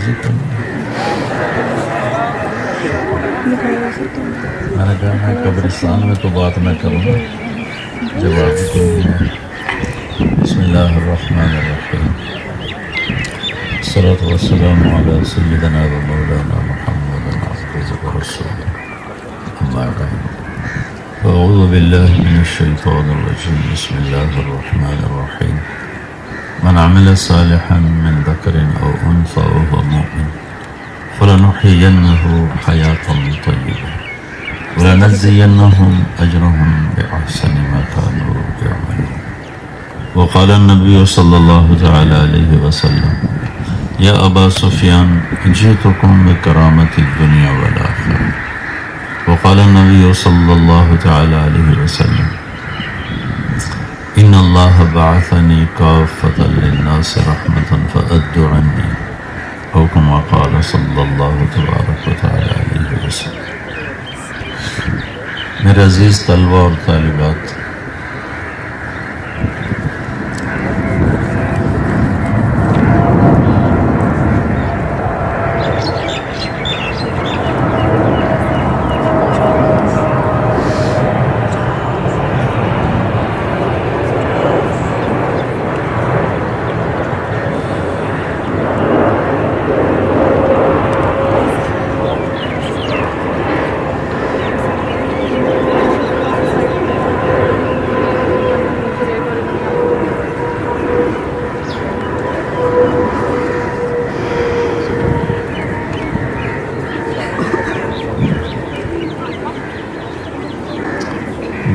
راضی کرنا. میں نے کہا میں قبرستان میں تو بات میں کروں گا جب آپ کو نہیں. بسم اللہ الرحمن الرحیم. الصلاة والسلام على سيدنا ومولانا محمد عبده ورسوله. أما بعد فأعوذ بالله من الشيطان الرجيم. بسم الله الرحمن الرحيم. من عمل صالحا من ذكر أو أنثى وهو مؤمن فلنحيينه حياة طيبة ولنجزينهم أجرهم بأحسن ما كانوا يعملون. وقال النبي صلى الله تعالى عليه وسلم يا أبا سفيان جئتكم بكرامة الدنيا والآخرة. وقال النبي صلى الله تعالى عليه وسلم إن الله بعثني كافة للناس رحمة فأدوا عني أو كما قال صلى الله تبارك وتعالى عليه وسلم. میرے عزیز طلبہ اور طالبات،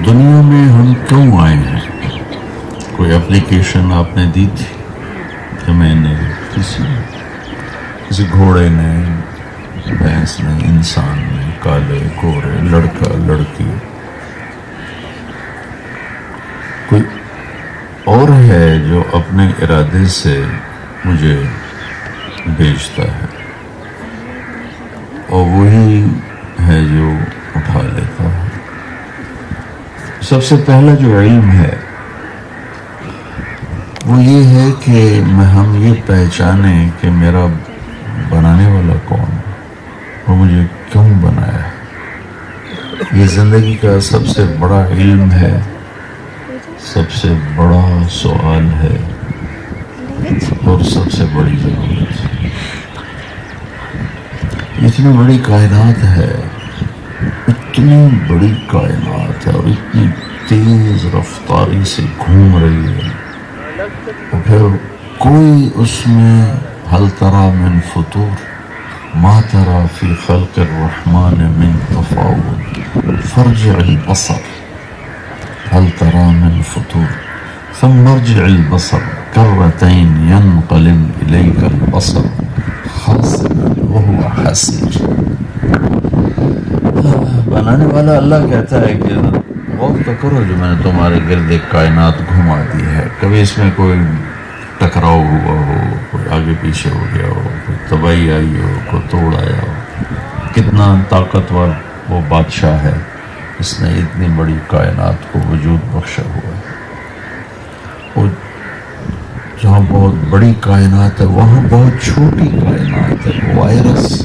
دنیا میں ہم کیوں آئے ہیں؟ کوئی اپلیکیشن آپ نے دی تھی کہ میں نے کسی گھوڑے نے، بھینس نے، انسان نے، کالے گورے، لڑکا لڑکی، کوئی اور ہے جو اپنے ارادے سے مجھے بھیجتا ہے اور وہی ہے جو اٹھا لیتا ہے. سب سے پہلا جو علم ہے وہ یہ ہے کہ ہم یہ پہچانیں کہ میرا بنانے والا کون ہے اور مجھے کیوں بنایا ہے. یہ زندگی کا سب سے بڑا علم ہے، سب سے بڑا سوال ہے اور سب سے بڑی ضرورت ہے. اتنی بڑی کائنات ہے، اتنی بڑی کائنات ہے اور اتنی تیز رفتاری سے گھوم رہی ہے، اور پھر کوئی اس میں هل ترى من فطور ما ترى في خلق الرحمن من تفاوت فارجع البصر هل ترى من فطور ثم ارجع البصر كرتين ينقلب إليك البصر خاسئا وهو حسير. بنانے والا اللہ کہتا ہے کہ غور تو کرو جو میں نے تمہارے گرد کائنات گھما دی ہے. کبھی اس میں کوئی ٹکراؤ ہوا ہو، کوئی آگے پیچھے ہو گیا ہو، کوئی تباہی آئی ہو، کوئی توڑ آیا ہو. کتنا طاقتور وہ بادشاہ ہے، اس نے اتنی بڑی کائنات کو وجود بخشا ہوا ہے. اور جہاں بہت بڑی کائنات ہے وہاں بہت چھوٹی کائنات ہے. وائرس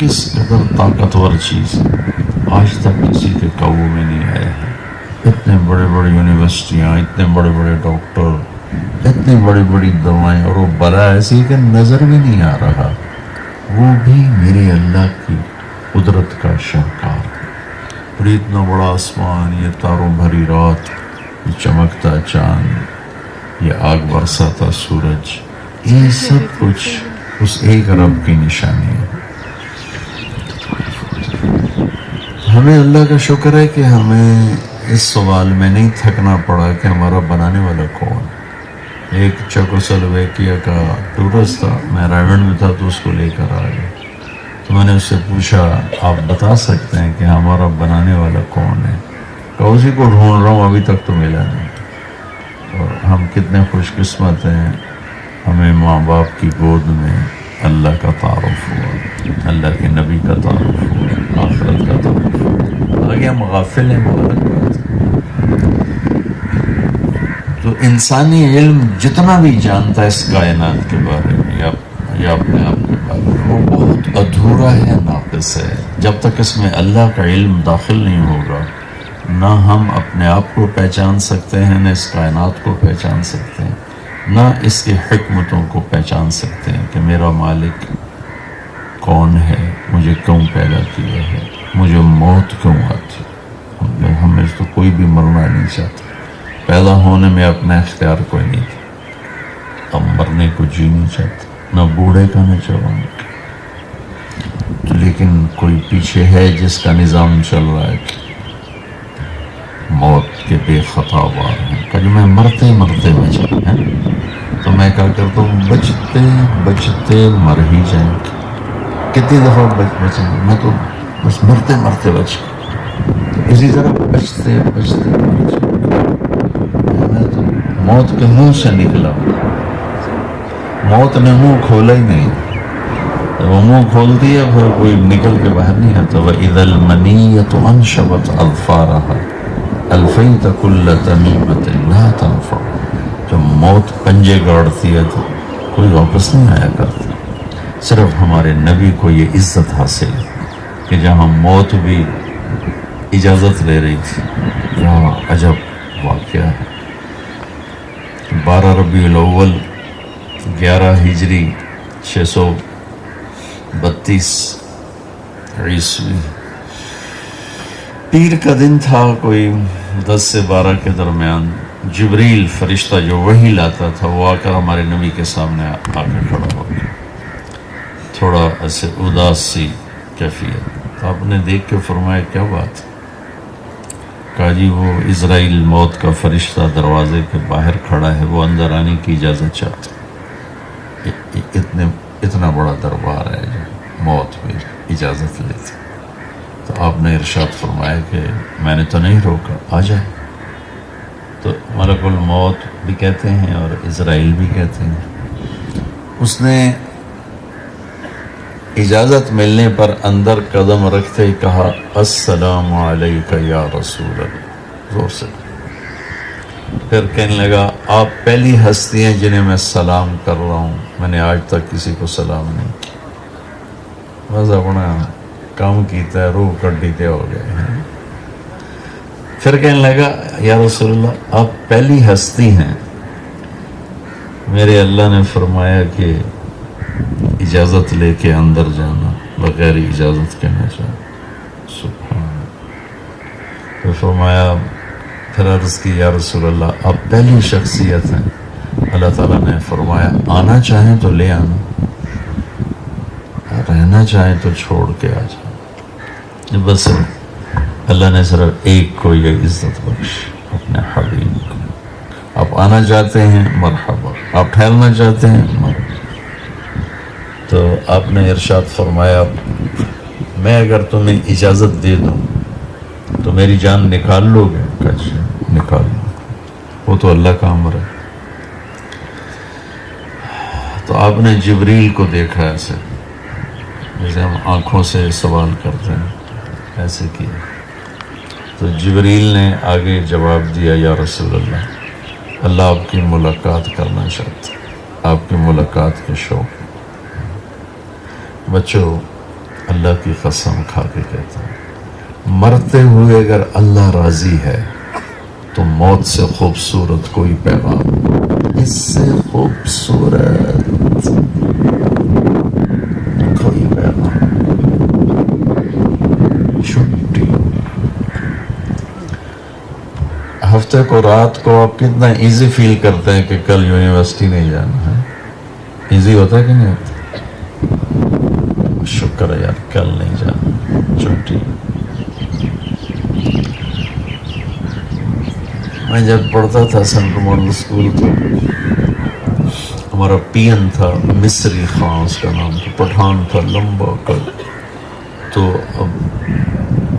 کس قدر طاقتور چیز آج تک کسی کے قابو میں نہیں آیا ہے. اتنے بڑے بڑے یونیورسٹیاں، اتنے بڑے بڑے ڈاکٹر، اتنی بڑی بڑی دوائیں، اور وہ بلا ایسی کہ نظر بھی نہیں آ رہا. وہ بھی میرے اللہ کی قدرت کا شاہکار ہے. اور اتنا بڑا آسمان، یہ تاروں بھری رات، یہ چمکتا چاند، یہ آگ برساتا سورج، یہ سب کچھ اس ایک رب کی نشانی ہے. ہمیں اللہ کا شکر ہے کہ ہمیں اس سوال میں نہیں تھکنا پڑا کہ ہمارا بنانے والا کون. ایک چیکوسلوواکیہ کا ٹورسٹ تھا، میں رائمنڈ میں تھا تو اس کو لے کر آ گیا. تو میں نے اس سے پوچھا آپ بتا سکتے ہیں کہ ہمارا بنانے والا کون ہے؟ کہ اسی کو ڈھونڈ رہا ہوں، ابھی تک تو ملا نہیں. اور ہم کتنے خوش قسمت ہیں، ہمیں ماں باپ کی گود میں اللہ کا تعارف ہوا، اللہ کے نبی کا تعارف ہوا، آخرت کا تعارف ہوا. آگے ہم غافل ہیں، مبارک بات. تو انسانی علم جتنا بھی جانتا ہے اس کائنات کے بارے میں یا اپنے آپ کے بارے میں، وہ بہت ادھورا ہے، ناقص ہے. جب تک اس میں اللہ کا علم داخل نہیں ہوگا نہ ہم اپنے آپ کو پہچان سکتے ہیں، نہ اس کائنات کو پہچان سکتے ہیں، نہ اس کی حکمتوں کو پہچان سکتے ہیں کہ میرا مالک کون ہے، مجھے کیوں پیدا کیا ہے، مجھے موت کیوں آتی. ہمیں تو کوئی بھی مرنا نہیں چاہتا، پیدا ہونے میں اپنا اختیار کوئی نہیں تھا، اب مرنے کو جی نہیں چاہتا، نہ بوڑھے کا نہ جوان کا. تو لیکن کوئی پیچھے ہے جس کا نظام چل رہا ہے کہ موت کے بے خطا وار ہیں کہ میں مرتے مرتے بچ گئے ہیں. تو میں کیا کرتا ہوں، بچتے بچتے مر ہی جائیں گے. کتنی دفعہ بچیں گے، میں تو بس مرتے مرتے بچ گیا. تو اسی طرح بچتے بچتے مر جائیں گے. میں تو موت کے منہ سے نکلا ہوں، موت نے منہ کھولا ہی نہیں. وہ منہ کھولتی ہے پھر کوئی نکل کے باہر نہیں آتا. وَإِذَا الْمَنِيَّةُ أَنْشَبَتْ أَظْفَارَهَا أَلْفَيْتَ كُلَّ تَمِيمَةٍ لَا تَنْفَعُ. جب موت پنجے گاڑتی ہے تو کوئی واپس نہیں آیا کرتا. صرف ہمارے نبی کو یہ عزت حاصل ہے کہ جہاں موت بھی اجازت لے رہی تھی. کیا عجب واقعہ ہے. 12 ربیع الاول 11 ہجری 632 عیسوی پیر کا دن تھا. کوئی 10 سے 12 کے درمیان جبریل فرشتہ جو وحی لاتا تھا وہ آ کر ہمارے نبی کے سامنے آ کر کھڑا ہو گیا. تھوڑا ایسے اداس سی کیفیت. تو آپ نے دیکھ کے فرمایا کیا بات. کہا جی وہ اسرائیل موت کا فرشتہ دروازے کے باہر کھڑا ہے، وہ اندر آنے کی اجازت چاہتا. اتنا بڑا دربار ہے جو موت بھی اجازت لیتی. تو آپ نے ارشاد فرمایا کہ میں نے تو نہیں روکا، آ جائے. تو ملک الموت بھی کہتے ہیں اور اسرائیل بھی کہتے ہیں. اس نے اجازت ملنے پر اندر قدم رکھتے ہی کہا السلام علیک یا رسول اللہ، زور سے. پھر کہنے لگا آپ پہلی ہستی ہیں جنہیں میں سلام کر رہا ہوں، میں نے آج تک کسی کو سلام نہیں کیا. بس اپنا کام کیتا ہے، روح کڈی تے ہو گئے ہیں. پھر کہنے لگا یا رسول اللہ آپ پہلی ہستی ہیں، میرے اللہ نے فرمایا کہ اجازت لے کے اندر جانا، بغیر اجازت کے نہ جانا. سبحان. پھر فرمایا، پھر عرض کی یا رسول اللہ آپ پہلی شخصیت ہیں. اللہ تعالیٰ نے فرمایا آنا چاہیں تو لے آنا، رہنا چاہیں تو چھوڑ کے آ جائیں. بس اللہ نے صرف ایک کو یہ عزت بخش، اپنے حبیب کو. آپ آنا چاہتے ہیں مرحبا، آپ ٹھہرنا چاہتے ہیں مرحبا. تو آپ نے ارشاد فرمایا میں اگر تمہیں اجازت دے دوں تو میری جان نکال لو گے؟ کچھ نکال لو، وہ تو اللہ کا امر ہے. تو آپ نے جبریل کو دیکھا ایسے جیسے ہم آنکھوں سے سوال کرتے ہیں، ایسے کیا. تو جبریل نے آگے جواب دیا یا رسول اللہ، اللہ آپ کی ملاقات کرنا چاہتا، آپ کی ملاقات کے شوق. بچوں اللہ کی قسم کھا کے کہتا ہوں، مرتے ہوئے اگر اللہ راضی ہے تو موت سے خوبصورت کوئی پیغام، اس سے خوبصورت کوئی پیغام. چھٹی ہفتے کو رات کو آپ کتنا ایزی فیل کرتے ہیں کہ کل یونیورسٹی نہیں جانا ہے. ایزی ہوتا ہے کہ نہیں ہوتا؟ شکر ہے یار کل نہیں جانا، چھٹی. میں جب پڑھتا تھا سینٹرل ماڈل اسکول تو ہمارا پی این تھا مصری خان، اس کا نام تھا، پٹھان تھا، لمبا قد. تو اب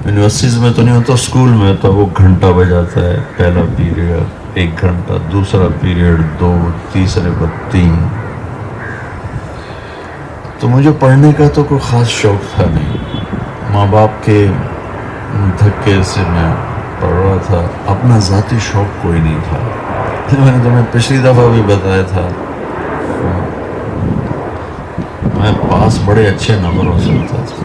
یونیورسٹیز میں تو نہیں ہوتا، اسکول میں ہوتا. وہ گھنٹہ بجاتا ہے، پہلا پیریڈ 1 گھنٹہ، دوسرا پیریڈ 2، تیسرے پر 3. تو مجھے پڑھنے کا تو کوئی خاص شوق تھا نہیں، ماں باپ کے دھکے سے میں پڑھ رہا تھا، اپنا ذاتی شوق کوئی نہیں تھا. میں نے تمہیں پچھلی دفعہ بھی بتایا تھا، میں پاس بڑے اچھے نمبروں سے ہوتا تھا،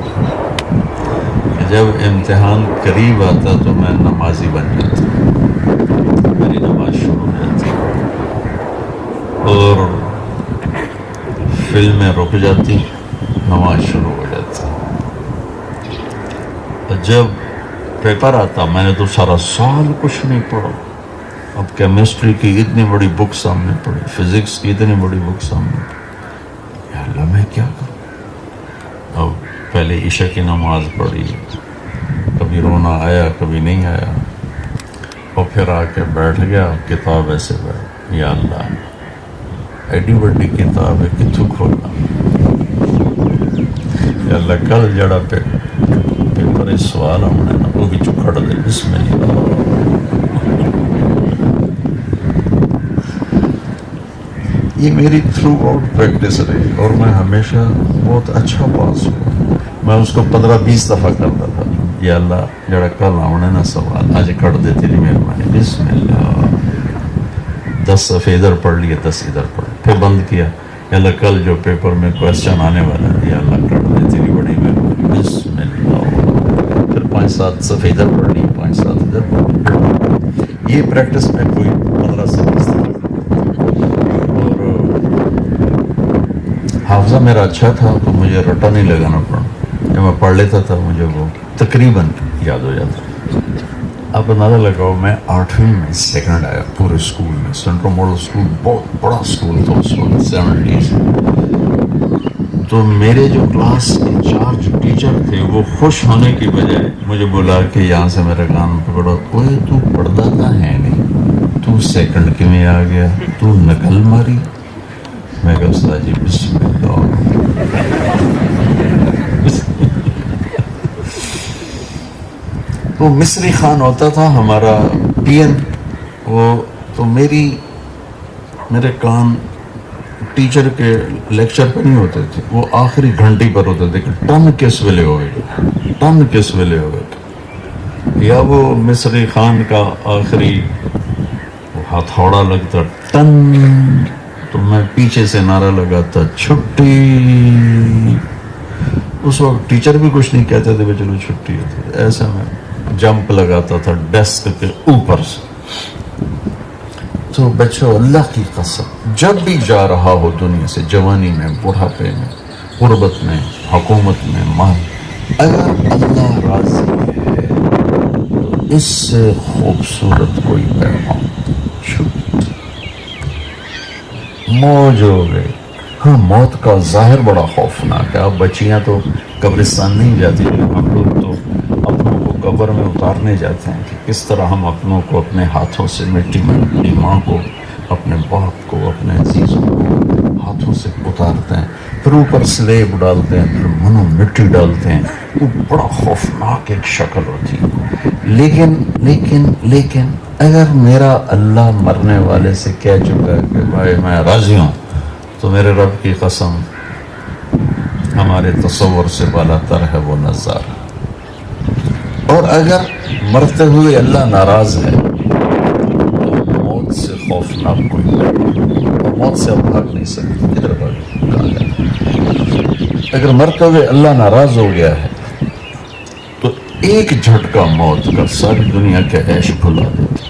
کہ جب امتحان قریب آتا تو میں نمازی بن جاتا، میری نماز شروع ہو جاتی اور فلمیں رک جاتی، نماز شروع ہو جاتی. جب پیپر آتا میں نے تو سارا سال کچھ نہیں پڑھا. اب کیمسٹری کی اتنی بڑی بک سامنے پڑی، فزکس کی اتنی بڑی بک سامنے پڑی، یا اللہ میں کیا کروں. اب پہلے عشاء کی نماز پڑھی، کبھی رونا آیا کبھی نہیں آیا، اور پھر آ کے بیٹھ گیا کتاب ایسے بیٹھ، یا اللہ ایڈی بڑی کتاب ہے کتوں کھولنا، یا اللہ کل جڑا پیپر اس سوال آنے نا وہ بھی چکھڑ دے بسم اللہ. یہ میری تھرو آؤٹ پریکٹس رہی اور میں ہمیشہ بہت اچھا پاس ہوا. میں اس کو 15-20 دفعہ کرتا تھا، یا اللہ جڑا کل آنے نا سوال آج کٹ دے تیری مہربانی بسم اللہ. 10 صفحے ادھر پڑھ لیے 10 ادھر پڑھ، پھر بند کیا، یا اللہ کل جو پیپر میں کویسچن آنے والا ہے یا اللہ کٹ دے تیری بڑی مہربانی بسم اللہ. پھر 5-7 صفحے ادھر پڑھ لی، 5-7 ادھر پڑھ لی. یہ پریکٹس میں کوئی 15 سے 20 دفعہ. حافظہ میرا اچھا تھا تو مجھے رٹا نہیں لگانا پڑا، جب میں پڑھ لیتا تھا مجھے وہ تقریباً یاد ہو جاتا. آپ اندازہ لگاؤ میں 8ویں میں سیکنڈ آیا پورے اسکول میں. سینٹرل ماڈل اسکول بہت بڑا اسکول تھا اس وقت 70s. تو میرے جو کلاس انچارج ٹیچر تھے وہ خوش ہونے کی بجائے مجھے بلا کے یہاں سے میرے کان پکڑا، اوے تو پڑھتا تھا ہے نہیں، تو سیکنڈ کے میں آ گیا، تو نقل ماری. میں کہا استاد جی بسم اللہ. وہ مصری خان ہوتا تھا ہمارا پی این، وہ تو میرے کان ٹیچر کے لیکچر پہ نہیں ہوتے تھے، وہ آخری گھنٹی پر ہوتے تھے کہ ٹن کس ویلے ہوئے، ٹن کس ویلے ہوئے. یا وہ مصری خان کا آخری ہتھوڑا لگتا ٹن تو میں پیچھے سے نعرہ لگاتا چھٹی. اس وقت ٹیچر بھی کچھ نہیں کہتے تھے، چلو چھٹی ہوتی. ایسا میں جمپ لگاتا تھا ڈیسک کے اوپر سے. تو بچوں اللہ کی قسم جب بھی جا رہا ہو دنیا سے، جوانی میں، بڑھاپے میں، غربت میں، حکومت میں، مال، اگر اللہ راضی ہے تو اس سے خوبصورت کوئی پیغام موج ہو گئے. ہاں موت کا ظاہر بڑا خوفناک ہے. اب بچیاں تو قبرستان نہیں جاتی، ہم لوگ تو اپنوں کو قبر میں اتارنے جاتے ہیں کہ کس طرح ہم اپنوں کو اپنے ہاتھوں سے مٹی میں، اپنی ماں کو، اپنے باپ کو، اپنے عزیزوں کو ہاتھوں سے اتارتے ہیں، پھر اوپر سلیب ڈالتے ہیں، پھر منو مٹی ڈالتے ہیں. وہ بڑا خوفناک ایک شکل ہوتی ہے. لیکن اگر میرا اللہ مرنے والے سے کہہ چکا ہے کہ بھائی میں راضی ہوں، تو میرے رب کی قسم ہمارے تصور سے بالا تر ہے وہ نظارہ. اور اگر مرتے ہوئے اللہ ناراض ہے تو موت سے خوفناک کوئی نہیں، اور موت سے اب بھاگ نہیں سکتے. ادھر بھاگ، اگر مرتے ہوئے اللہ ناراض ہو گیا ہے تو ایک جھٹکا موت کا ساری دنیا کے عیش بھلا دیتا،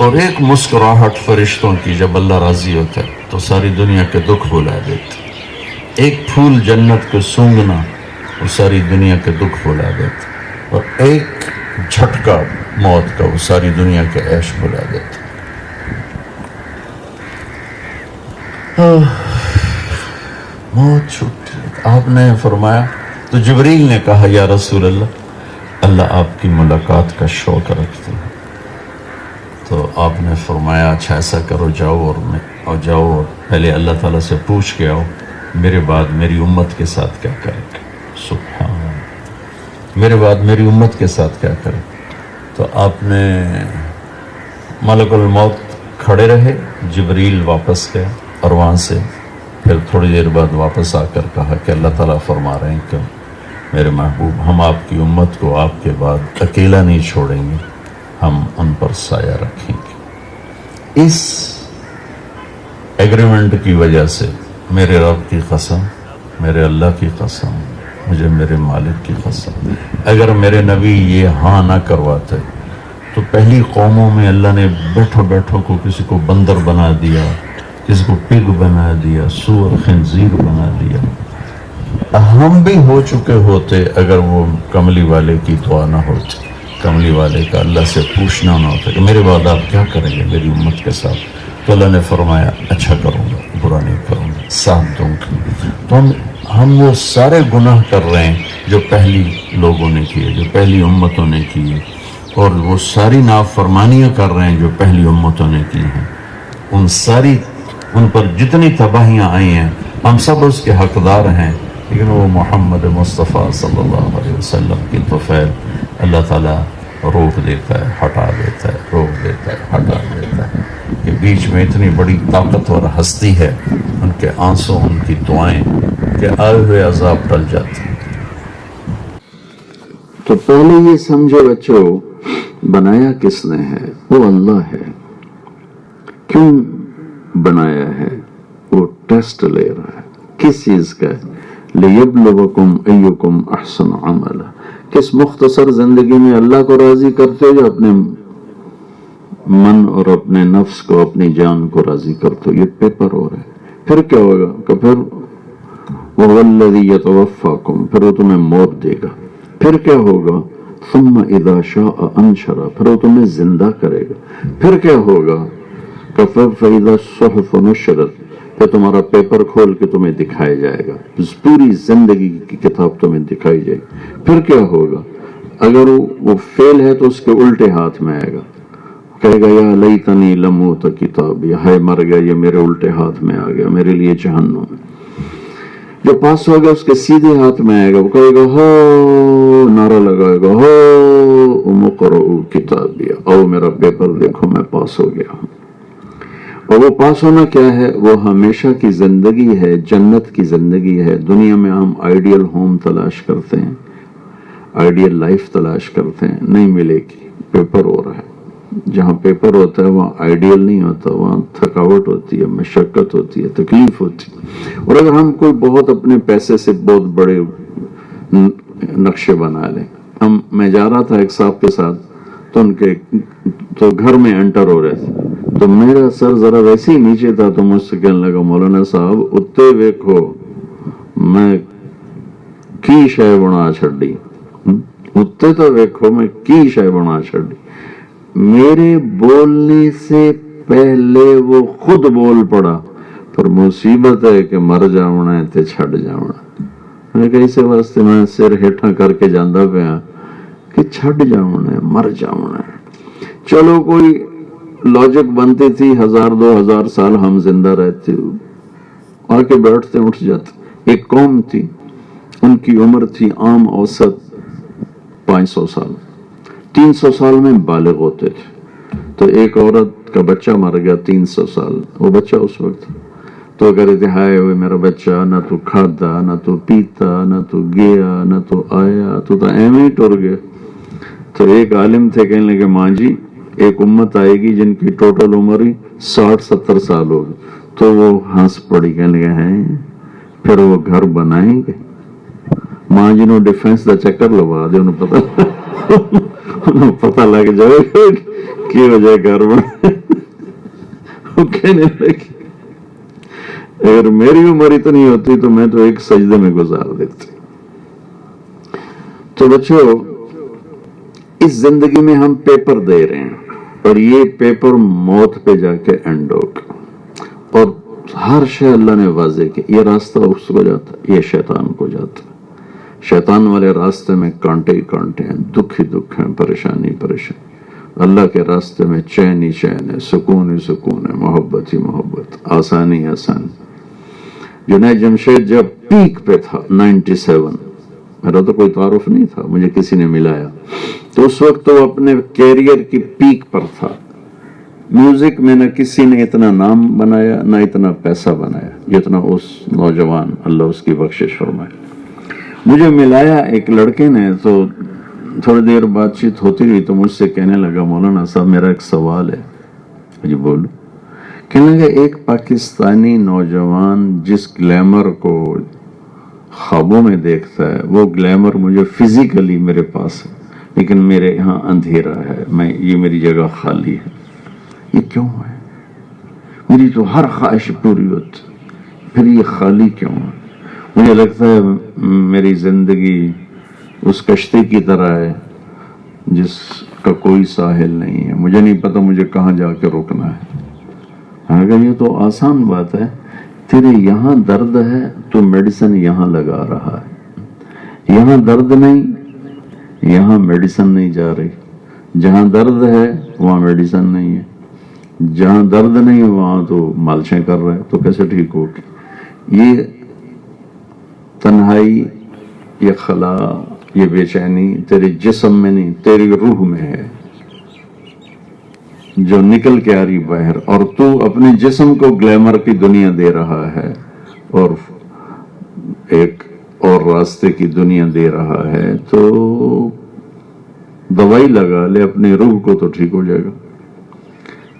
اور ایک مسکراہٹ فرشتوں کی جب اللہ راضی ہوتا ہے تو ساری دنیا کے دکھ بھلا دیتا. ایک پھول جنت کو سونگنا وہ ساری دنیا کے دکھ بھلا دیتا، اور ایک جھٹکا موت کا وہ ساری دنیا کے عیش بھلا دیتا. موت چھوٹی. آپ نے فرمایا تو جبریل نے کہا یا رسول اللہ آپ کی ملاقات کا شوق رکھتے ہیں. تو آپ نے فرمایا اچھا ایسا کرو، جاؤ اور پہلے اللہ تعالیٰ سے پوچھ کے آؤ میرے بعد میری امت کے ساتھ کیا کرے. سبحان اللہ، میرے بعد میری امت کے ساتھ کیا کرے. تو آپ نے ملک الموت کھڑے رہے، جبریل واپس گیا، اور وہاں سے پھر تھوڑی دیر بعد واپس آ کر کہا کہ اللہ تعالیٰ فرما رہے ہیں کہ میرے محبوب ہم آپ کی امت کو آپ کے بعد اکیلا نہیں چھوڑیں گے، ہم ان پر سایہ رکھیں گے. اس ایگریمنٹ کی وجہ سے میرے رب کی قسم، میرے اللہ کی قسم، مجھے میرے مالک کی قسم، اگر میرے نبی یہ ہاں نہ کرواتے تو پہلی قوموں میں اللہ نے بیٹھو بیٹھو کو کسی کو بندر بنا دیا، کسی کو پگ بنا دیا، سور خنزیر بنا دیا۔ ہم بھی ہو چکے ہوتے اگر وہ کملی والے کی دعا نہ ہوتی، کملی والے کا اللہ سے پوچھنا نہ ہوتا کہ میرے بعد آپ کیا کریں گے میری امت کے ساتھ، تو اللہ نے فرمایا اچھا کروں گا، برا نہیں کروں گا، ساتھ دوں گا۔ تو ہم وہ سارے گناہ کر رہے ہیں جو پہلی لوگوں نے کیے، جو پہلی امتوں نے کیے، اور وہ ساری نافرمانیاں کر رہے ہیں جو پہلی امتوں نے کی ہیں۔ ان پر جتنی تباہیاں آئی ہیں ہم سب اس کے حقدار ہیں، لیکن وہ محمد مصطفیٰ صلی اللہ علیہ وسلم کی طفیل اللہ تعالیٰ روک دیتا ہے، ہٹا دیتا ہے، روک دیتا ہے، ہٹا دیتا ہے۔ کہ بیچ میں اتنی بڑی طاقتور ہستی ہے، ان کے آنسوں، ان کی دعائیں کہ آئے ہوئے عذاب ٹل جاتے ہیں۔ تو پہلے یہ سمجھو بچوں، بنایا کس نے ہے؟ وہ اللہ ہے۔ کیوں بنایا ہے؟ وہ ٹیسٹ لے رہا ہے۔ کس چیز کا ہے؟ لِيَبْلُوَكُمْ أَيُّكُمْ أَحْسَنُ عَمَلًا۔ کس مختصر زندگی میں اللہ کو راضی کرتے ہو یا اپنے من اور اپنے نفس کو، اپنی جان کو راضی کرتے ہو؟ یہ پیپر ہو رہا ہے۔ پھر کیا ہوگا کہ پھر وَهُوَ الَّذِي يَتَوَفَّاكُمْ، پھر وہ تمہیں موت دے گا۔ پھر کیا ہوگا؟ ثُمَّ إِذَا شَاءَ أَنشَرَ، پھر وہ تمہیں زندہ کرے گا۔ پھر کیا ہوگا؟ کہ فَإِذَا الصُّحُفُ نُشِّرَتْ، پھر تمہارا پیپر کھول کے تمہیں دکھایا جائے گا، پوری زندگی کی کتاب تمہیں دکھائی جائے گی۔ پھر کیا ہوگا؟ اگر وہ فیل ہے تو اس کے الٹے ہاتھ میں آئے گا، کہے گا یا لیتنی لم اوت کتابی، ہائے مر گیا، یہ میرے الٹے ہاتھ میں آ گیا، میرے لیے جہنم۔ جو پاس ہوگا اس کے سیدھے ہاتھ میں آئے گا، وہ کہے گا ہو، نعرہ لگائے گا ہو مقرؤ کتابی، او میرا پیپر دیکھو میں پاس ہو گیا ہوں۔ اور وہ پاس ہونا کیا ہے؟ وہ ہمیشہ کی زندگی ہے، جنت کی زندگی ہے۔ دنیا میں ہم آئیڈیل ہوم تلاش کرتے ہیں، آئیڈیل لائف تلاش کرتے ہیں، نہیں ملے گی۔ پیپر ہو رہا ہے، جہاں پیپر ہوتا ہے وہاں آئیڈیل نہیں ہوتا، وہاں تھکاوٹ ہوتی ہے، مشقت ہوتی ہے، تکلیف ہوتی ہے۔ اور اگر ہم کوئی بہت اپنے پیسے سے بہت بڑے نقشے بنا لیں، میں جا رہا تھا ایک صاحب کے ساتھ، تو گھر میں انٹر ہو رہے تھے، تو میرا سر ذرا ویسے ہی نیچے تھا، تو مجھ سے کہنے لگا مولانا صاحب اتے ویکھو میں کی شے بنا چھڈی، اتے تو ویکھو میں کی شے بنا چھڈی۔ میرے بولنے سے پہلے وہ خود بول پڑا، پر مصیبت ہے کہ مر جاونا ہے تے چھڈ جاونا۔ میں کہ اسے واسطے میں سر ہیٹھاں کر کے جاندا پیا کہ چھڈ جاونا ہے، مر جاونا ہے۔ چلو کوئی لاجک بنتی تھی، 1000-2000 سال ہم زندہ رہتے، آ کے بیٹھتے اٹھ جاتے۔ ایک قوم تھی، ان کی عمر تھی عام اوسط 500 سال، 300 سال میں بالغ ہوتے تھے۔ تو ایک عورت کا بچہ مر گیا 300 سال، وہ بچہ اس وقت، تو کہہ رہے تھے ہائے ہوئے میرا بچہ، نہ تو کھادا، نہ تو پیتا، نہ تو گیا، نہ تو آیا، تو ایویں ہی ٹر گیا۔ تو ایک عالم تھے، کہنے لگے ماں جی ایک امت آئے گی جن کی ٹوٹل عمر ہی 60-70 سال ہوگی۔ تو وہ ہنس پڑی، کہنے لگے ہیں پھر وہ گھر بنائیں گے؟ ماں جی نو ڈیفینس دا چکر لگوا دے، انہوں پتہ لگ جائے کی وجہ گھر بنا۔ وہ کہنے لگے اگر میری عمر اتنی ہوتی تو میں تو ایک سجدے میں گزار دیتی۔ تو بچوں اس زندگی میں ہم پیپر دے رہے ہیں، اور یہ پیپر موت پہ جا کے اینڈ ہوگا۔ اور ہر شے اللہ نے واضح کہ یہ راستہ اس کو جاتا ہے، یہ شیطان کو جاتا ہے۔ شیطان والے راستے میں کانٹے ہی کانٹے ہیں، دکھ ہی دکھ ہیں، پریشانی پریشانی۔ اللہ کے راستے میں چین ہی چین ہے، سکون ہی سکون ہے، محبت ہی محبت، آسانی آسانی۔ جنید جمشید جب پیک پہ تھا 97، میرا تو کوئی تعارف نہیں تھا، مجھے کسی نے ملایا، تو اس وقت تو اپنے کیریئر کی پیک پر تھا۔ میوزک میں نہ کسی نے اتنا نام بنایا نہ اتنا پیسہ بنایا جتنا اس نوجوان، اللہ اس کی بخشش فرمائے۔ مجھے ملایا ایک لڑکے نے، تو تھوڑی دیر بات چیت ہوتی رہی، تو مجھ سے کہنے لگا مولانا صاحب میرا ایک سوال ہے۔ جی بولو۔ کہنے لگا ایک پاکستانی نوجوان جس گلیمر کو خوابوں میں دیکھتا ہے وہ گلیمر مجھے فزیکلی میرے پاس ہے، لیکن میرے یہاں اندھیرا ہے، یہ میری جگہ خالی ہے. یہ کیوں ہے؟ میری تو ہر خواہش پوری ہوتی، پھر یہ خالی کیوں ہے؟ مجھے لگتا ہے میری زندگی اس کشتی کی طرح ہے جس کا کوئی ساحل نہیں ہے، مجھے نہیں پتا مجھے کہاں جا کے رکنا ہے. اگر یہ تو آسان بات ہے، تیرے یہاں درد ہے تو میڈیسن یہاں لگا رہا ہے، یہاں درد نہیں، یہاں میڈیسن نہیں جا رہی. جہاں درد ہے وہاں میڈیسن نہیں ہے، جہاں درد نہیں وہاں تو مالشیں کر رہے، تو کیسے ٹھیک ہوگی؟ یہ تنہائی، یہ خلا، یہ بے چینی تیرے جسم میں نہیں، تیری روح میں ہے جو نکل کے آ رہی باہر، اور تو اپنے جسم کو گلیمر کی دنیا دے رہا ہے اور ایک اور راستے کی دنیا دے رہا ہے. تو دوائی لگا لے اپنی روح کو تو ٹھیک ہو جائے گا.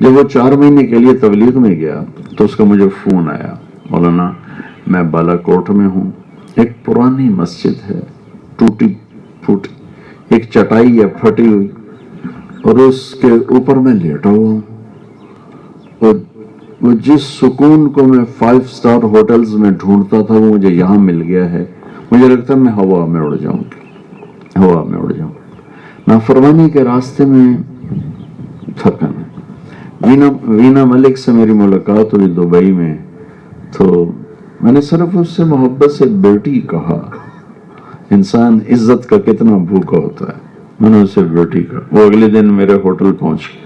جب وہ 4 مہینے کے لیے تبلیغ میں گیا تو اس کا مجھے فون آیا، مولانا میں بالا کوٹ میں ہوں، ایک پرانی مسجد ہے ٹوٹی پھوٹی، ایک چٹائی ہے پھٹی ہوئی، اور اس کے اوپر میں لیٹا ہوا ہوں، اور وہ جس سکون کو میں 5 سٹار ہوٹلز میں ڈھونڈتا تھا وہ مجھے یہاں مل گیا ہے. مجھے لگتا ہے میں ہوا میں اڑ جاؤں گی، ہوا میں اڑ جاؤں. نافرمانی کے راستے میں تھکن ہے. وینا ملک سے میری ملاقات ہوئی دبئی میں، تو میں نے صرف اس سے محبت سے بیٹی کہا. انسان عزت کا کتنا بھوکا ہوتا ہے. میں نے اسے بیٹی کہا. وہ اگلے دن میرے ہوٹل پہنچ گئی.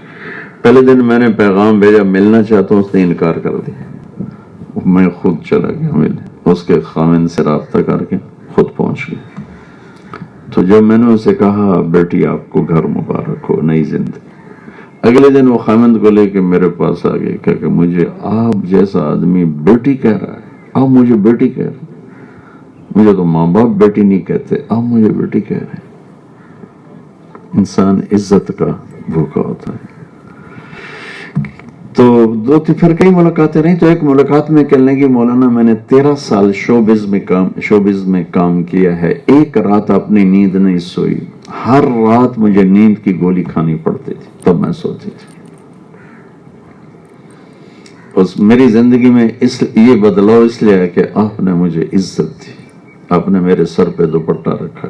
پہلے دن میں نے پیغام بھیجا ملنا چاہتا ہوں، اس نے انکار کر دیا. میں خود چلا گیا ملنے، اس کے خاوند سے رابطہ کر کے خود پہنچ گیا. تو جب میں نے اسے کہا بیٹی آپ کو گھر مبارک ہو، نئی زندگی، اگلے دن وہ خاوند کو لے کے میرے پاس آ گئے کہ مجھے آپ جیسا آدمی بیٹی کہہ رہا ہے، آپ مجھے بیٹی کہہ رہے ہیں. مجھے تو ماں باپ بیٹی نہیں کہتے، آپ مجھے بیٹی کہہ رہے ہیں. انسان عزت کا بھوکا ہوتا ہے. تو پھر کئی ملاقاتیں رہیں. تو ایک ملاقات میں کہنے لگی مولانا میں نے 13 سال شوبز میں کام کیا ہے، ایک رات اپنی نیند نہیں سوئی، ہر رات مجھے نیند کی گولی کھانی پڑتی تھی تب میں سوتی تھی. میری زندگی میں یہ بدلاؤ اس لیے ہے کہ آپ نے مجھے عزت دی، آپ نے میرے سر پہ دوپٹہ رکھا.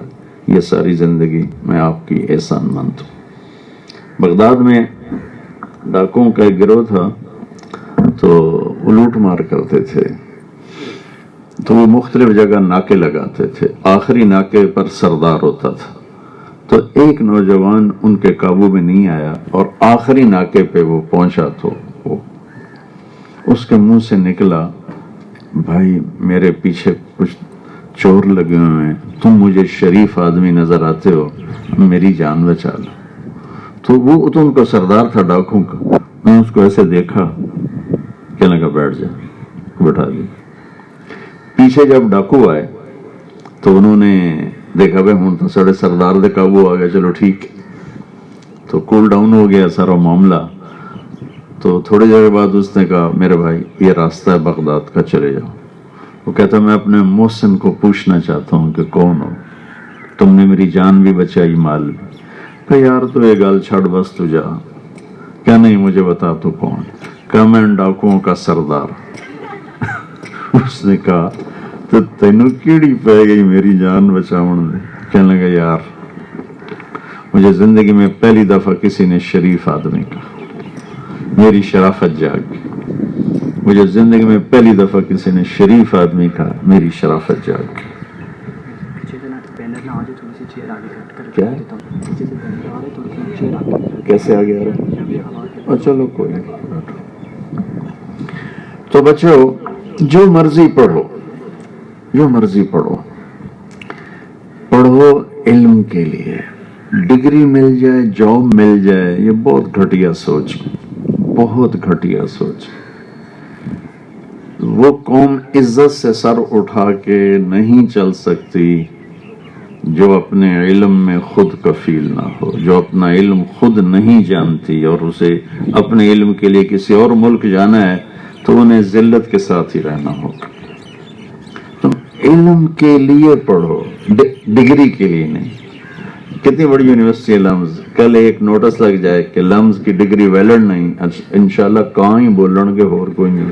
یہ ساری زندگی میں آپ کی احسان مند ہوں. بغداد میں ڈاکوؤں کا ایک گروہ تھا، تو وہ لوٹ مار کرتے تھے. تو وہ مختلف جگہ ناکے لگاتے تھے. آخری ناکے پر سردار ہوتا تھا. تو ایک نوجوان ان کے قابو میں نہیں آیا اور آخری ناکے پہ وہ پہنچا تو اس کے منہ سے نکلا بھائی میرے پیچھے کچھ چور لگے ہوئے ہیں، تم مجھے شریف آدمی نظر آتے ہو، میری جان بچا لو. تو وہ تو ان کا سردار تھا ڈاکوں کا. میں اس کو ایسے دیکھا، کہنے لگا بیٹھ جا، بٹھا لی. پیچھے جب ڈاکو آئے تو انہوں نے دیکھا بھائی ہوں تو سڑے سردار دے قابو آ گیا، چلو ٹھیک. تو کول ڈاؤن ہو گیا سارا معاملہ. تو تھوڑی دیر بعد اس نے کہا میرے بھائی یہ راستہ ہے بغداد کا، چلے جاؤ. وہ کہتا میں اپنے محسن کو پوچھنا چاہتا ہوں کہ کون ہو، تم نے میری جان بھی بچائی، مال بھی. کہ یار تو یہ گال چھڑ بس تو جا. کیا نہیں مجھے بتا تو کون. کہ میں ڈاکوؤں کا سردار. اس نے کہا تو تینوں کیڑی پہ گئی میری جان بچاؤن دے. کہنے لگا یار مجھے زندگی میں پہلی دفعہ کسی نے شریف آدمی کہا، میری شرافت جاگ گئی. مجھے زندگی میں پہلی دفعہ کسی نے شریف آدمی کہا، میری شرافت جاگ گئی. کیا کیسے آگے آ رہا؟ چلو کوئی نہیں. تو بچوں جو مرضی پڑھو، جو مرضی پڑھو، پڑھو علم کے لیے. ڈگری مل جائے، جاب مل جائے، یہ بہت گھٹیا سوچ، بہت گھٹیا سوچ. وہ قوم عزت سے سر اٹھا کے نہیں چل سکتی جو اپنے علم میں خود کفیل نہ ہو، جو اپنا علم خود نہیں جانتی اور اسے اپنے علم کے لیے کسی اور ملک جانا ہے تو انہیں ذلت کے ساتھ ہی رہنا ہوگا۔ تم علم کے لیے پڑھو، ڈگری کے لیے نہیں۔ کتنی بڑی یونیورسٹی ہے لمز، کل ایک نوٹس لگ جائے کہ لمز کی ڈگری ویلڈ نہیں، انشاءاللہ کہاں ہی بولن گے، اور کوئی نہیں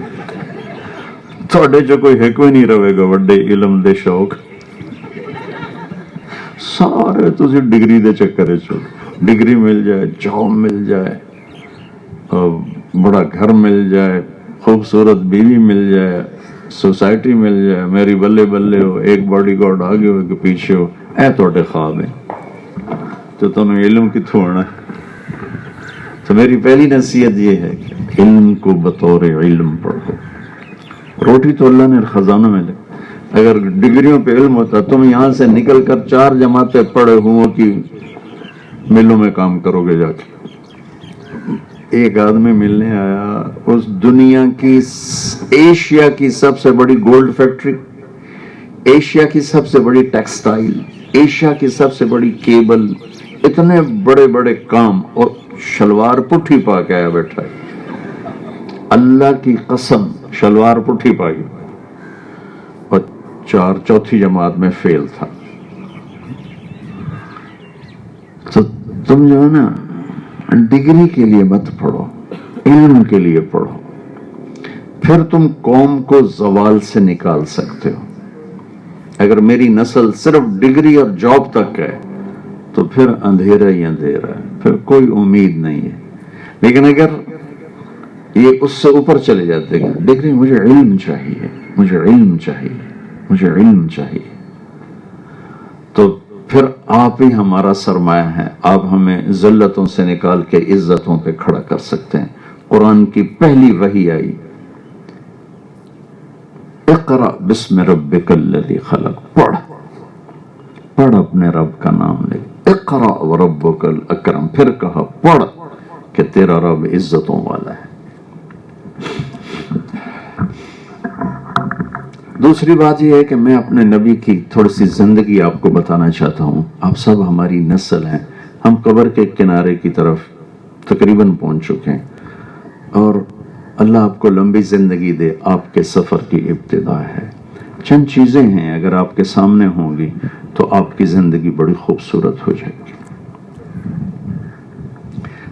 تھوڑے جو کوئی ہے کوئی نہیں رہے گا وڈے علم دے شوق، سارے تسی ڈگری دے چکر چھو، ڈگری مل جائے، جاب مل جائے، بڑا گھر مل جائے، خوبصورت بیوی مل جائے، سوسائٹی مل جائے، میری بلے بلے ہو، ایک باڈی گارڈ آگے ہو کہ پیچھے ہو، اے توڑے خواب ہیں تو تمہیں علم کی تھوڑنا ہے۔ تو میری پہلی نصیحت یہ ہے کہ علم کو بطور علم پڑھو۔ روٹی تو اللہ نے خزانہ میں لے، اگر ڈگریوں پہ علم ہوتا تم یہاں سے نکل کر 4 جماعتیں پڑھے ہوں کہ ملوں میں کام کرو گے جا کے۔ ایک آدمی ملنے آیا، اس دنیا کی ایشیا کی سب سے بڑی گولڈ فیکٹری، ایشیا کی سب سے بڑی ٹیکسٹائل، ایشیا کی سب سے بڑی کیبل، اتنے بڑے بڑے کام، اور شلوار پٹھی پا کے آیا بیٹھا ہے۔ اللہ کی قسم شلوار پٹھی پا گئی، اور چوتھی جماعت میں فیل تھا۔ تو تم جو ہے نا ڈگری کے لیے مت پڑھو، علم کے لیے پڑھو، پھر تم قوم کو زوال سے نکال سکتے ہو۔ اگر میری نسل صرف ڈگری اور جاب تک ہے تو پھر اندھیرا ہی اندھیرا ہے، پھر کوئی امید نہیں ہے۔ لیکن اگر یہ اس سے اوپر چلے جاتے ہیں، ڈگری مجھے علم چاہیے، مجھے علم چاہیے، مجھے علم چاہیے، تو پھر آپ ہی ہمارا سرمایہ ہے، آپ ہمیں ذلتوں سے نکال کے عزتوں پہ کھڑا کر سکتے ہیں۔ قرآن کی پہلی وحی آئی، اقرأ بسم ربک الذی خلق، پڑھ اپنے رب کا نام لے، اقرأ وربک الاکرم، پھر کہا پڑھ کہ تیرا رب عزتوں والا ہے۔ دوسری بات یہ ہے کہ میں اپنے نبی کی تھوڑی سی زندگی آپ کو بتانا چاہتا ہوں۔ آپ سب ہماری نسل ہیں، ہم قبر کے کنارے کی طرف تقریباً پہنچ چکے ہیں، اور اللہ آپ کو لمبی زندگی دے، آپ کے سفر کی ابتدا ہے۔ چند چیزیں ہیں اگر آپ کے سامنے ہوں گی تو آپ کی زندگی بڑی خوبصورت ہو جائے گی۔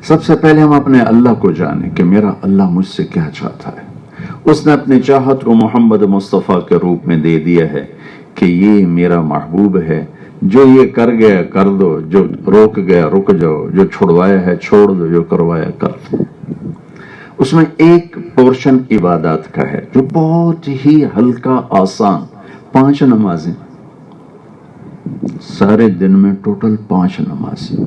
سب سے پہلے ہم اپنے اللہ کو جانیں کہ میرا اللہ مجھ سے کیا چاہتا ہے۔ اس نے اپنی چاہت کو محمد مصطفیٰ کے روپ میں دے دیا ہے کہ یہ میرا محبوب ہے، جو یہ کر گیا کر دو، جو روک گیا رک جاؤ، جو چھڑوایا ہے چھوڑ دو، جو کروایا کر دو۔ اس میں ایک پورشن عبادات کا ہے جو بہت ہی ہلکا آسان، 5 نمازیں، سارے دن میں ٹوٹل 5 نمازیں،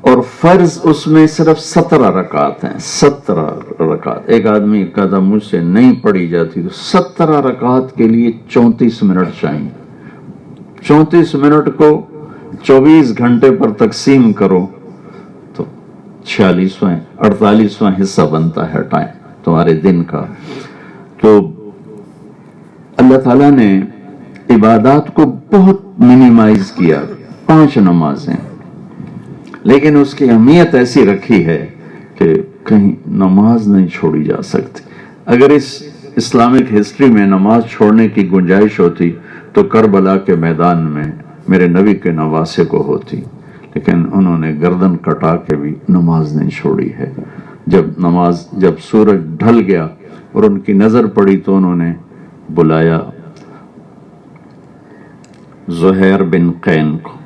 اور فرض اس میں صرف 17 رکعت ہیں۔ 17 رکعت، ایک آدمی کہتا مجھ سے نہیں پڑھی جاتی، تو 17 رکعت کے لیے 34 منٹ چاہیے۔ 34 منٹ کو 24 گھنٹے پر تقسیم کرو تو 46واں 48واں حصہ بنتا ہے ٹائم تمہارے دن کا۔ تو اللہ تعالیٰ نے عبادات کو بہت منیمائز کیا، 5 نمازیں، لیکن اس کی اہمیت ایسی رکھی ہے کہ کہیں نماز نہیں چھوڑی جا سکتی۔ اگر اس اسلامک ہسٹری میں نماز چھوڑنے کی گنجائش ہوتی تو کربلا کے میدان میں میرے نبی کے نواسے کو ہوتی، لیکن انہوں نے گردن کٹا کے بھی نماز نہیں چھوڑی ہے۔ جب سورج ڈھل گیا اور ان کی نظر پڑی تو انہوں نے بلایا زہیر بن قین کو،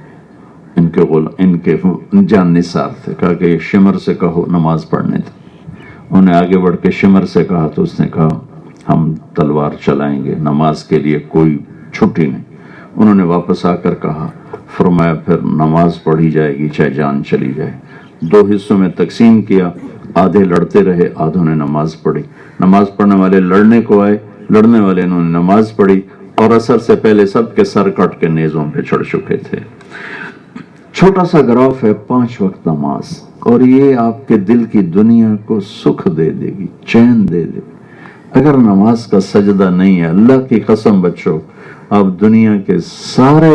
ان کے جان نثار تھے، کہا کہ یہ شمر سے کہو نماز پڑھنے تھے۔ انہوں نے آگے بڑھ کے شمر سے کہا تو اس نے کہا ہم تلوار چلائیں گے، نماز کے لیے کوئی چھٹی نہیں۔ انہوں نے واپس آ کر کہا، فرمایا پھر نماز پڑھی جائے گی چاہے جان چلی جائے۔ 2 حصوں میں تقسیم کیا، آدھے لڑتے رہے، آدھوں نے نماز پڑھی۔ نماز پڑھنے والے لڑنے کو آئے، لڑنے والے انہوں نے نماز پڑھی، اور عصر سے پہلے سب کے سر کٹ کے نیزوں پہ چڑھ چکے تھے۔ چھوٹا سا گراف ہے 5 وقت نماز، اور یہ آپ کے دل کی دنیا کو سکھ دے دے گی، چین دے دے گی۔ اگر نماز کا سجدہ نہیں ہے، اللہ کی قسم بچو، آپ دنیا کے سارے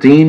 3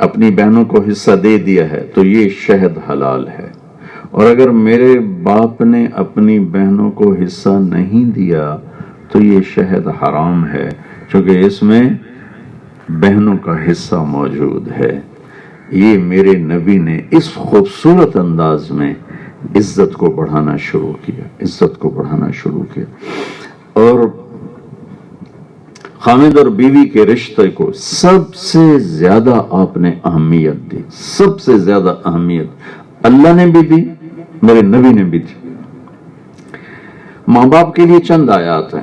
اپنی بہنوں کو حصہ دے دیا ہے تو یہ شہد حلال ہے، اور اگر میرے باپ نے اپنی بہنوں کو حصہ نہیں دیا تو یہ شہد حرام ہے، چونکہ اس میں بہنوں کا حصہ موجود ہے۔ یہ میرے نبی نے اس خوبصورت انداز میں عزت کو بڑھانا شروع کیا، عزت کو بڑھانا شروع کیا، اور خامد اور بیوی کے رشتے کو سب سے زیادہ آپ نے اہمیت دی، سب سے زیادہ اہمیت اللہ نے بھی دی، میرے نبی نے بھی دی۔ ماں باپ کے لیے چند آیات ہیں،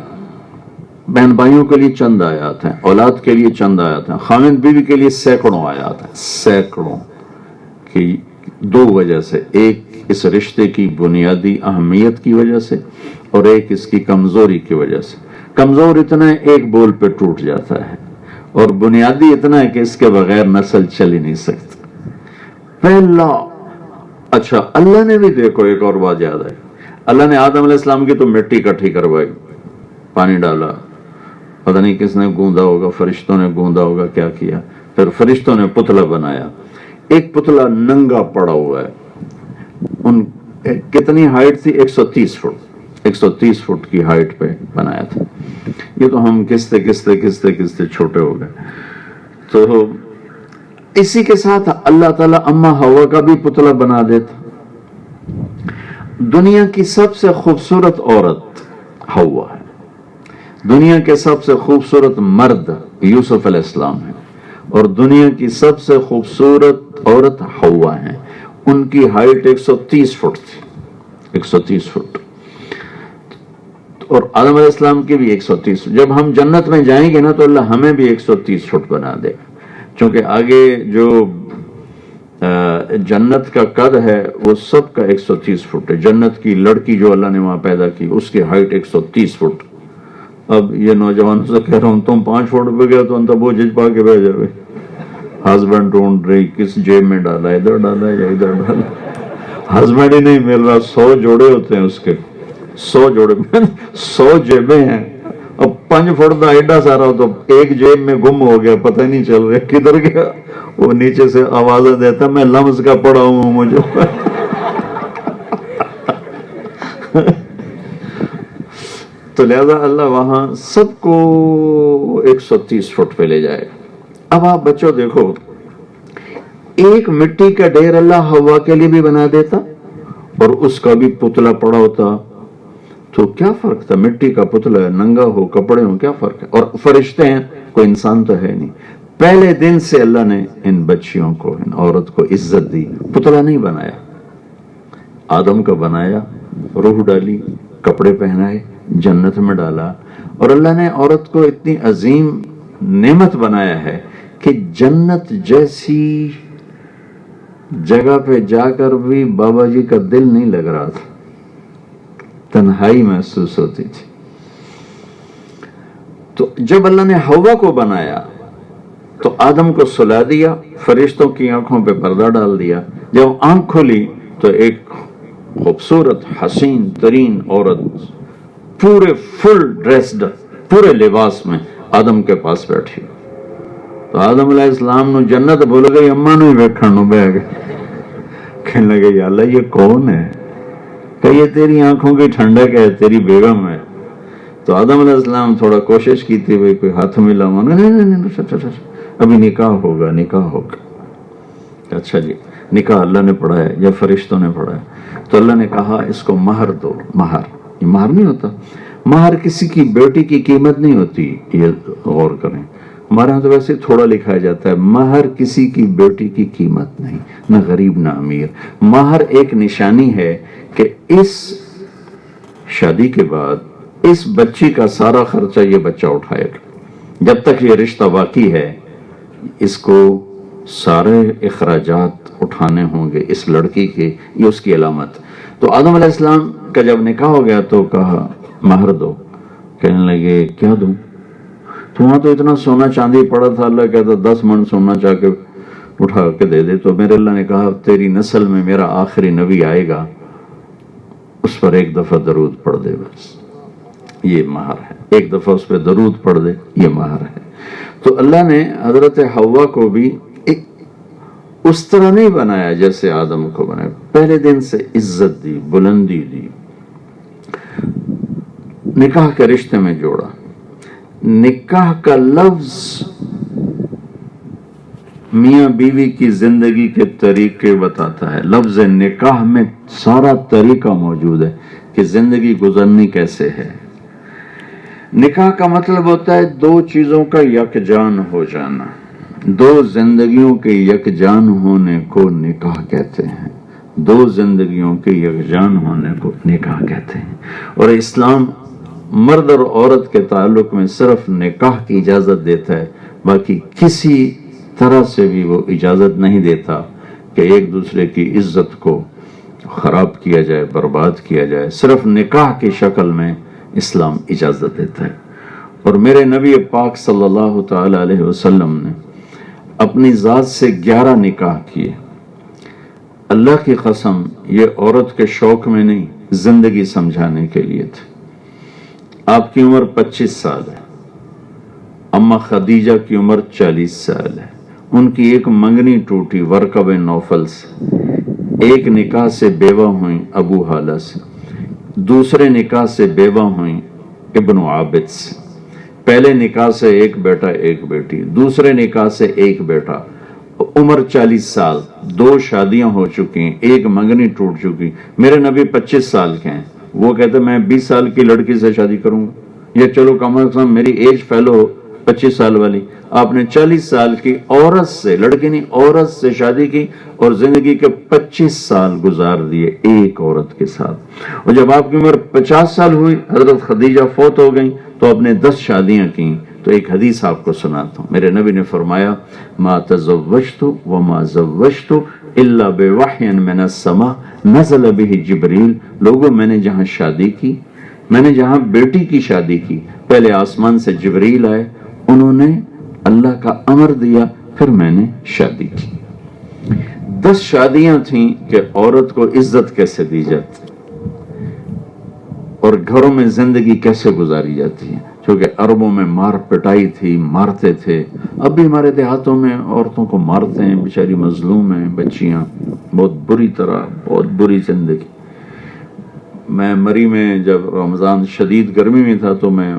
بہن بھائیوں کے لیے چند آیات ہیں، اولاد کے لیے چند آیات ہیں، خامد بیوی کے لیے سینکڑوں آیات ہیں، سینکڑوں کی دو وجہ سے، ایک اس رشتے کی بنیادی اہمیت کی وجہ سے اور ایک اس کی کمزوری کی وجہ سے۔ کمزور اتنا ہے ایک بول پہ ٹوٹ جاتا ہے، اور بنیادی اتنا ہے کہ اس کے بغیر نسل چل ہی نہیں سکتی۔ پہلا اچھا اللہ نے بھی دیکھو ایک اور بات یاد ہے، اللہ نے آدم علیہ السلام کی تو مٹی اکٹھی کروائی، پانی ڈالا، پتہ نہیں کس نے گوندا ہوگا، فرشتوں نے گوندا ہوگا، کیا کیا، پھر فرشتوں نے پتلا بنایا، ایک پتلا ننگا پڑا ہوا ہے، ان کتنی ہائٹ تھی؟ 130 فٹ، 130 فٹ کی ہائٹ پہ بنایا تھا۔ یہ تو ہم کستے کستے کستے کستے چھوٹے ہو گئے۔ تو اسی کے ساتھ اللہ تعالیٰ اماں ہوا کا بھی پتلا بنا دیتا۔ دنیا کی سب سے خوبصورت عورت ہوا ہے، دنیا کے سب سے خوبصورت مرد یوسف علیہ السلام ہے، اور دنیا کی سب سے خوبصورت عورت ہوا ہے۔ ان کی ہائٹ 130 فٹ تھی، 130 فٹ، اور آدم علیہ السلام کی بھی 130۔ جب ہم جنت میں جائیں گے نا تو اللہ ہمیں بھی 130 فٹ بنا دے گا، چونکہ آگے جو جنت کا قد ہے وہ سب کا 130 فٹ ہے۔ جنت کی لڑکی جو اللہ نے وہاں پیدا کی اس کی ہائٹ 130 فٹ۔ اب یہ نوجوانوں سے کہہ رہا ہوں تم 5 فٹ پہ گیا تو انت بوجھ پا کے بھیجا ہوئے، ہسبینڈ ڈھونڈ رہی، کس جیب میں ڈالا، ادھر ڈالا یا ادھر ڈالا، ہسبینڈ ہی نہیں مل رہا۔ 100 جوڑے ہوتے ہیں اس کے، 100 جوڑے، 100 جیبیں ہیں، اب 5 فٹ کا ایڈا سارا ہو تو ایک جیب میں گم ہو گیا، پتہ نہیں چل رہا کدھر گیا۔ وہ نیچے سے آوازیں دیتا میں لمز کا پڑا ہوں مجھے۔ تو لہذا اللہ وہاں سب کو 130 فٹ پہ لے جائے۔ اب آپ بچوں دیکھو، ایک مٹی کا ڈھیر اللہ ہوا کے لیے بھی بنا دیتا اور اس کا بھی پتلا پڑا ہوتا، تو کیا فرق تھا؟ مٹی کا پتلا ہے، ننگا ہو، کپڑے ہوں، کیا فرق ہے؟ اور فرشتے ہیں، کوئی انسان تو ہے نہیں۔ پہلے دن سے اللہ نے ان بچیوں کو، ان عورت کو عزت دی، پتلا نہیں بنایا، آدم کا بنایا، روح ڈالی، کپڑے پہنائے، جنت میں ڈالا، اور اللہ نے عورت کو اتنی عظیم نعمت بنایا ہے کہ جنت جیسی جگہ پہ جا کر بھی بابا جی کا دل نہیں لگ رہا تھا، تنہائی محسوس ہوتی تھی۔ تو جب اللہ نے ہوا کو بنایا تو آدم کو سلا دیا، فرشتوں کی آنکھوں پہ پردہ ڈال دیا۔ جب آنکھ کھلی تو ایک خوبصورت حسین ترین عورت پورے فل ڈریسڈ، پورے لباس میں آدم کے پاس بیٹھی۔ تو آدم علیہ السلام نو جنت بھول گئی، اماں نو ہی ویکھن نو بہ گئے، کہنے لگے یا اللہ یہ کون ہے؟ کہ یہ تیری آنکھوں کی ٹھنڈک ہے، تیری بیگم ہے۔ تو آدم علیہ السلام تھوڑا کوشش کی تھی بھئی کوئی ہاتھ ملا، نہیں، ابھی نکاح ہوگا، نکاح ہوگا۔ اچھا جی، نکاح اللہ نے پڑھایا یا فرشتوں نے پڑھایا؟ تو اللہ نے کہا اس کو مہر دو۔ مہر، یہ مہر نہیں ہوتا، مہر کسی کی بیٹی کی قیمت نہیں ہوتی، یہ غور کریں۔ ہمارے ہاں تو ویسے تھوڑا لکھایا جاتا ہے، مہر کسی کی بیٹی کی قیمت نہیں، نہ غریب نہ امیر۔ مہر ایک نشانی ہے کہ اس شادی کے بعد اس بچی کا سارا خرچہ یہ بچہ اٹھائے گا، جب تک یہ رشتہ باقی ہے اس کو سارے اخراجات اٹھانے ہوں گے اس لڑکی کے، یہ اس کی علامت۔ تو آدم علیہ السلام کا جب نکاح ہو گیا تو کہا مہر دو، کہنے لگے کیا دوں؟ تو وہاں تو اتنا سونا چاندی پڑا تھا، اللہ کہتا 10 من سونا چاہ کے اٹھا کے دے دے۔ تو میرے اللہ نے کہا تیری نسل میں میرا آخری نبی آئے گا، اس پر ایک دفعہ درود پڑھ دے، بس یہ مہر ہے، ایک دفعہ اس پہ درود پڑھ دے، یہ مہر ہے۔ تو اللہ نے حضرت حوا کو بھی اس طرح نہیں بنایا جیسے آدم کو بنایا. پہلے دن سے عزت دی, بلندی دی, نکاح کے رشتے میں جوڑا. نکاح کا لفظ میاں بیوی کی زندگی کے طریقے بتاتا ہے. لفظ نکاح میں سارا طریقہ موجود ہے کہ زندگی گزرنی کیسے ہے. نکاح کا مطلب ہوتا ہے دو چیزوں کا یکجان ہو جانا. دو زندگیوں کے یکجان ہونے کو نکاح کہتے ہیں. دو زندگیوں کے یکجان ہونے کو نکاح کہتے ہیں. اور اسلام مرد اور عورت کے تعلق میں صرف نکاح کی اجازت دیتا ہے, باقی کسی طرح سے بھی وہ اجازت نہیں دیتا کہ ایک دوسرے کی عزت کو خراب کیا جائے, برباد کیا جائے. صرف نکاح کی شکل میں اسلام اجازت دیتا ہے. اور میرے نبی پاک صلی اللہ تعالی علیہ وسلم نے اپنی ذات سے 11 نکاح کیے. اللہ کی قسم یہ عورت کے شوق میں نہیں, زندگی سمجھانے کے لیے تھے. آپ کی عمر 25 سال ہے, اما خدیجہ کی عمر 40 سال ہے. ان کی ایک منگنی ٹوٹی ورقہ بن نوفل سے, ایک نکاح سے بیوہ ہوئیں ابو حالہ سے, دوسرے نکاح سے بیوہ ہوئیں ابن عابد سے. پہلے نکاح سے ایک بیٹا ایک بیٹی, دوسرے نکاح سے ایک بیٹا. عمر 40 سال, 2 شادیاں ہو چکی ہیں, ایک منگنی ٹوٹ چکی. میرے نبی 25 سال کے ہیں, وہ کہتے میں 20 سال کی لڑکی سے شادی کروں گا, یا چلو کم از کم میری ایج فیلو 25 سال والی. آپ نے 40 سال کی عورت سے, لڑکی نہیں عورت سے شادی کی, اور زندگی کے 25 سال گزار دیے ایک عورت کے ساتھ. اور جب آپ کی عمر 50 سال ہوئی, حضرت خدیجہ فوت ہو گئیں, تو آپ نے 10 شادیاں کی. تو ایک حدیث آپ کو سناتا ہوں. میرے نبی نے فرمایا ما تزوجت وما زوجت الا بوحی من السماء نزل به جبریل. لوگوں میں نے جہاں شادی کی, میں نے جہاں بیٹی کی شادی کی, پہلے آسمان سے جبریل آئے, انہوں نے اللہ کا امر دیا, پھر میں نے شادی کی. 10 شادیاں تھیں کہ عورت کو عزت کیسے دی جاتی اور گھروں میں زندگی کیسے گزاری جاتی ہے. کیونکہ عربوں میں مار پٹائی تھی, مارتے تھے. اب بھی ہمارے دیہاتوں میں عورتوں کو مارتے ہیں, بیچاری مظلوم ہیں بچیاں, بہت بری طرح, بہت بری زندگی. میں مری میں جب رمضان شدید گرمی میں تھا تو میں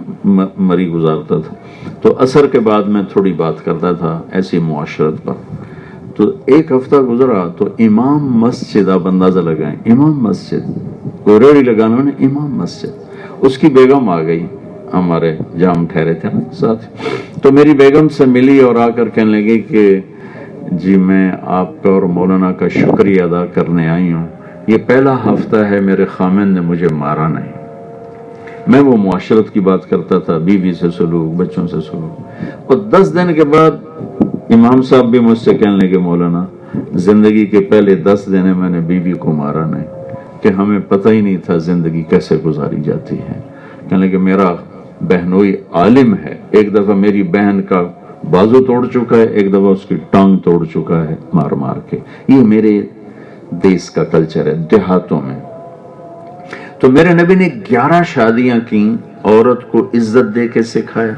مری گزارتا تھا, تو عصر کے بعد میں تھوڑی بات کرتا تھا ایسی معاشرت پر. تو ایک ہفتہ گزرا تو امام مسجد, آپ اندازہ لگائیں, امام مسجد, کوئی ریڑھی لگانا نے, امام مسجد, اس کی بیگم آ گئی ہمارے جہاں ہم ٹھہرے تھے نا ساتھ. تو میری بیگم سے ملی اور آ کر کہنے لگی کہ جی میں آپ کا اور مولانا کا شکریہ ادا کرنے آئی ہوں. یہ پہلا ہفتہ ہے میرے خامن نے مجھے مارا نہیں. میں وہ معاشرت کی بات کرتا تھا, بیوی سے سلوک, بچوں سے سلوک. اور 10 دن کے بعد امام صاحب بھی مجھ سے کہنے لگے مولانا زندگی کے پہلے 10 دن میں نے بیوی کو مارا نہیں, کہ ہمیں پتہ ہی نہیں تھا زندگی کیسے گزاری جاتی ہے. کہنے لگے میرا بہنوئی عالم ہے, ایک دفعہ میری بہن کا بازو توڑ چکا ہے, ایک دفعہ اس کی ٹانگ توڑ چکا ہے مار مار کے. یہ میرے دیس کا کلچر ہے دیہاتوں میں. تو میرے نبی نے 11 شادیاں کی, عورت کو عزت دے کے سکھایا,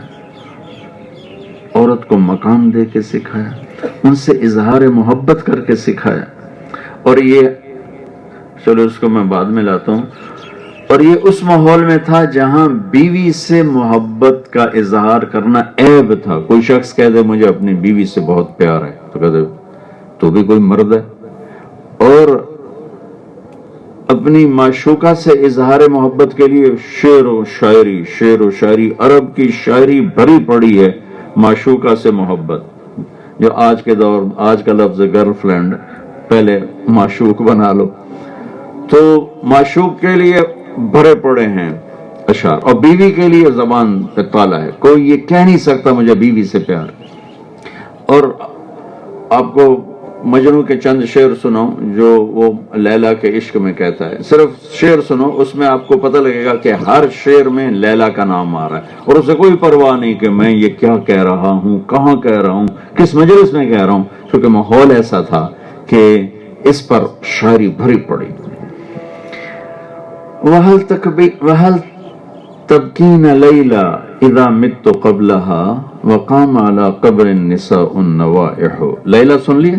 عورت کو مقام دے کے سکھایا, ان سے اظہار محبت کر کے سکھایا. اور یہ چلو اس کو میں بعد میں لاتا ہوں. اور یہ اس ماحول میں تھا جہاں بیوی سے محبت کا اظہار کرنا عیب تھا. کوئی شخص کہہ دے مجھے اپنی بیوی سے بہت پیار ہے, تو کہتے تو بھی کوئی مرد ہے. اور اپنی معشوقہ سے اظہار محبت کے لیے شعر و شاعری, شعر و شاعری, عرب کی شاعری بھری پڑی ہے معشوقہ سے محبت. جو آج کے دور, آج کا لفظ گرل فرینڈ, پہلے معشوق بنا لو. تو معشوق کے لیے بھرے پڑے ہیں اشعار, اور بیوی کے لیے زبان پہ تالا ہے. کوئی یہ کہہ نہیں سکتا مجھے بیوی سے پیار. اور آپ کو مجنو کے چند شعر سناؤں جو وہ لیلا کے عشق میں کہتا ہے. صرف شعر سنو, اس میں آپ کو پتہ لگے گا کہ ہر شعر میں لیلا کا نام آ رہا ہے, اور اسے کوئی پرواہ نہیں کہ میں یہ کیا کہہ رہا ہوں, کہاں کہہ رہا ہوں, کس مجلس میں کہہ رہا ہوں, کیونکہ ماحول ایسا تھا کہ اس پر شاعری بھری پڑی. وَهَلْ تَبْكِينَ لَيْلَا اِذَا مِتُّ قَبْلَهَا وَقَامَ عَلَى قَبْرِ النِّسَاءُ النَّوَائِحُ. لیلہ سن لیے,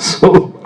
100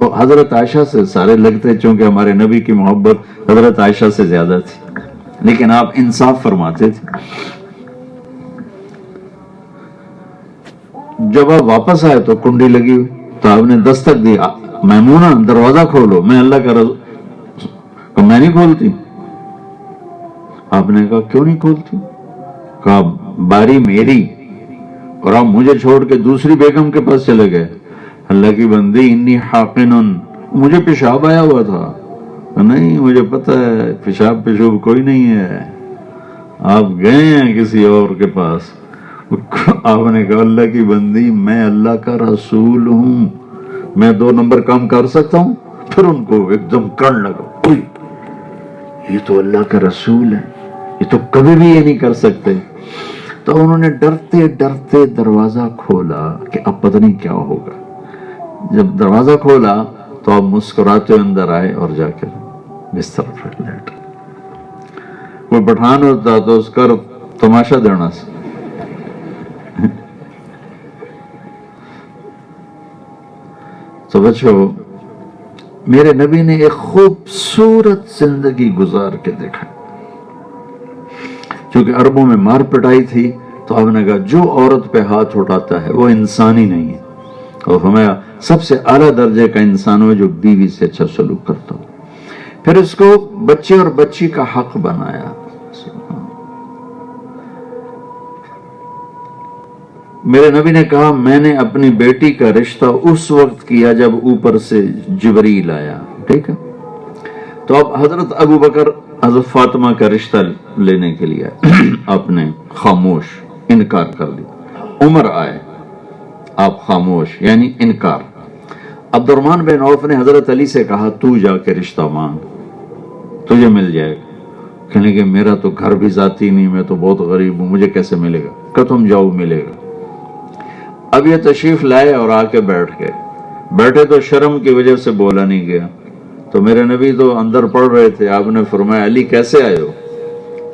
تو حضرت عائشہ سے سارے لگتے، چونکہ ہمارے نبی کی محبت حضرت عائشہ سے زیادہ تھی، لیکن آپ انصاف فرماتے تھے۔ جب آپ واپس آئے تو کنڈی لگی ہوئی، تو آپ نے دستک دی، میمونہ دروازہ کھولو، میں اللہ کا رسول، میں نہیں کھولتی۔ آپ نے کہا کیوں نہیں کھولتی؟ کہا باری میری، اور آپ مجھے چھوڑ کے دوسری بیگم کے پاس چلے گئے۔ اللہ کی بندی، انی حاقن، مجھے پیشاب آیا ہوا تھا، نہیں مجھے پتہ ہے پیشاب پیشوب کوئی نہیں ہے، آپ گئے ہیں کسی اور کے پاس۔ آپ نے کہا اللہ کی بندی، میں اللہ کا رسول ہوں، میں 2 نمبر کام کر سکتا ہوں؟ پھر ان کو ایک دم کرن لگا، یہ تو اللہ کا رسول ہے، یہ تو کبھی بھی یہ نہیں کر سکتے۔ تو انہوں نے ڈرتے ڈرتے دروازہ کھولا کہ اب پتہ نہیں کیا ہوگا۔ جب دروازہ کھولا تو اب مسکراتے اندر آئے اور جا کے بستر پر لیٹ۔ کوئی پٹھان ہوتا تو اس کا تماشا دینا سے۔ تو بچو، میرے نبی نے ایک خوبصورت زندگی گزار کے دیکھا۔ چونکہ عربوں میں مار پٹائی تھی تو آپ نے کہا جو عورت پہ ہاتھ اٹھاتا ہے وہ انسان ہی نہیں ہے، اور ہمیں سب سے اعلیٰ درجے کا انسان ہو جو بیوی سے اچھا سلوک کرتا ہو۔ پھر اس کو بچے اور بچی کا حق بنایا۔ میرے نبی نے کہا میں نے اپنی بیٹی کا رشتہ اس وقت کیا جب اوپر سے جبریل آیا، ٹھیک ہے؟ تو اب حضرت ابو بکر حضرت فاطمہ کا رشتہ لینے کے لیے آپ نے خاموش انکار کر لیا۔ عمر آئے، آپ خاموش، یعنی انکار۔ عبد الرحمن بن عوف نے حضرت علی سے کہا تو جا کے رشتہ مانگ، تجھے مل جائے گا۔ کہنے کہ میرا تو گھر بھی ذاتی نہیں، میں تو بہت غریب ہوں، مجھے کیسے ملے گا؟ کہ تم جاؤ ملے گا۔ اب یہ تشریف لائے اور آ کے بیٹھ گئے۔ بیٹھے تو شرم کی وجہ سے بولا نہیں گیا۔ تو میرے نبی تو اندر پڑھ رہے تھے، آپ نے فرمایا علی کیسے آئے ہو؟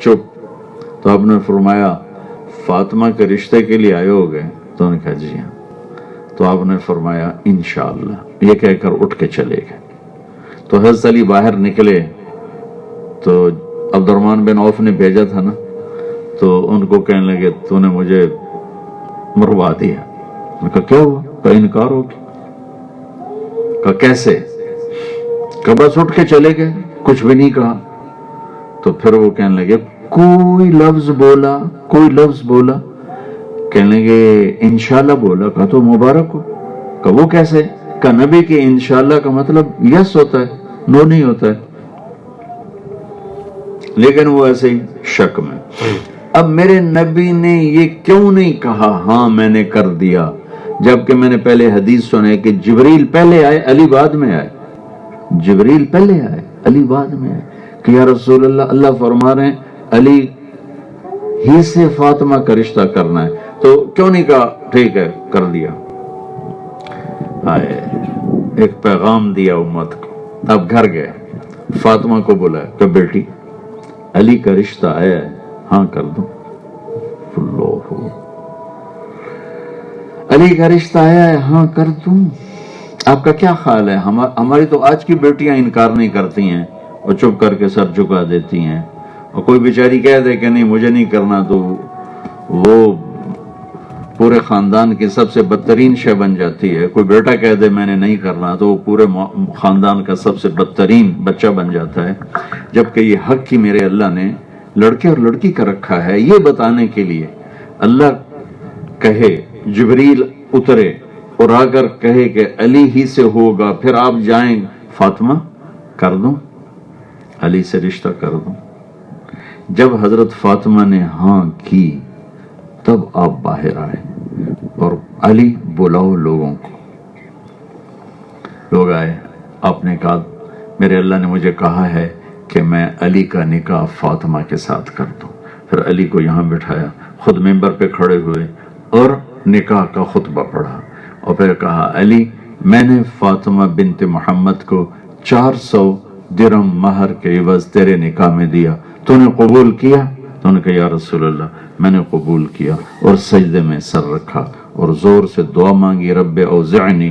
چپ۔ تو آپ نے فرمایا فاطمہ کے رشتے کے لیے آئے ہو گئے؟ تو انہوں نے کہا جی ہاں۔ تو آپ نے فرمایا انشاءاللہ، یہ کہہ کر اٹھ کے چلے گئے۔ تو حضرت علی باہر نکلے تو عبد الرحمن بن عوف نے بھیجا تھا نا، تو ان کو کہنے لگے تو نے مجھے مروا دیا۔ میں کہا کیا ہوا؟ کہ انکار ہو گیا۔ کہا کیسے؟ کہ بس اٹھ کے چلے گئے، کچھ بھی نہیں کہا۔ تو پھر وہ کہنے لگے کوئی لفظ بولا؟ کوئی لفظ بولا؟ کہنے لگے انشاءاللہ بولا۔ کہا تو مبارک ہو۔ کہ وہ کیسے؟ کہ نبی کے انشاءاللہ کا مطلب یس ہوتا ہے، نو نہیں ہوتا ہے، لیکن وہ ایسے ہی شک میں۔ اب میرے نبی نے یہ کیوں نہیں کہا ہاں میں نے کر دیا، جبکہ میں نے پہلے حدیث سنے کہ جبریل پہلے آئے علی بعد میں آئے، جبریل پہلے آئے علی بعد میں آئے، کہ یا رسول اللہ، اللہ فرما رہے ہیں علی ہی سے فاطمہ کا رشتہ کرنا ہے، تو کیوں نہیں کہا ٹھیک ہے کر دیا؟ آئے ایک پیغام دیا امت کو۔ اب گھر گئے، فاطمہ کو بلایا کہ بیٹی علی کا رشتہ آیا ہے، ہاں کر دوں؟ علی کا رشتہ آیا ہے، ہاں کر دوں؟ آپ کا کیا خیال ہے؟ ہماری تو آج کی بیٹیاں انکار نہیں کرتی ہیں اور چپ کر کے سر جھکا دیتی ہیں، اور کوئی بیچاری کہہ دے کہ نہیں مجھے نہیں کرنا تو وہ پورے خاندان کی سب سے بدترین شے بن جاتی ہے۔ کوئی بیٹا کہہ دے میں نے نہیں کرنا تو وہ پورے خاندان کا سب سے بدترین بچہ بن جاتا ہے، جبکہ یہ حق کی میرے اللہ نے لڑکے اور لڑکی کا رکھا ہے، یہ بتانے کے لیے اللہ کہے جبریل اترے اور آ کر کہے کہ علی ہی سے ہوگا، پھر آپ جائیں فاطمہ کر دوں، علی سے رشتہ کر دوں۔ جب حضرت فاطمہ نے ہاں کی تب آپ باہر آئے اور علی بلاؤ لوگوں کو۔ لوگ آئے، آپ نے کہا میرے اللہ نے مجھے کہا ہے کہ میں علی کا نکاح فاطمہ کے ساتھ کر دوں۔ پھر علی کو یہاں بٹھایا، خود ممبر پہ کھڑے ہوئے اور نکاح کا خطبہ پڑھا، اور پھر کہا علی میں نے فاطمہ بنت محمد کو 400 درہم مہر کے عوض تیرے نکاح میں دیا، تو نے قبول کیا؟ تو نے کہا یا رسول اللہ میں نے قبول کیا، اور سجدے میں سر رکھا اور زور سے دعا مانگی رب اوزعنی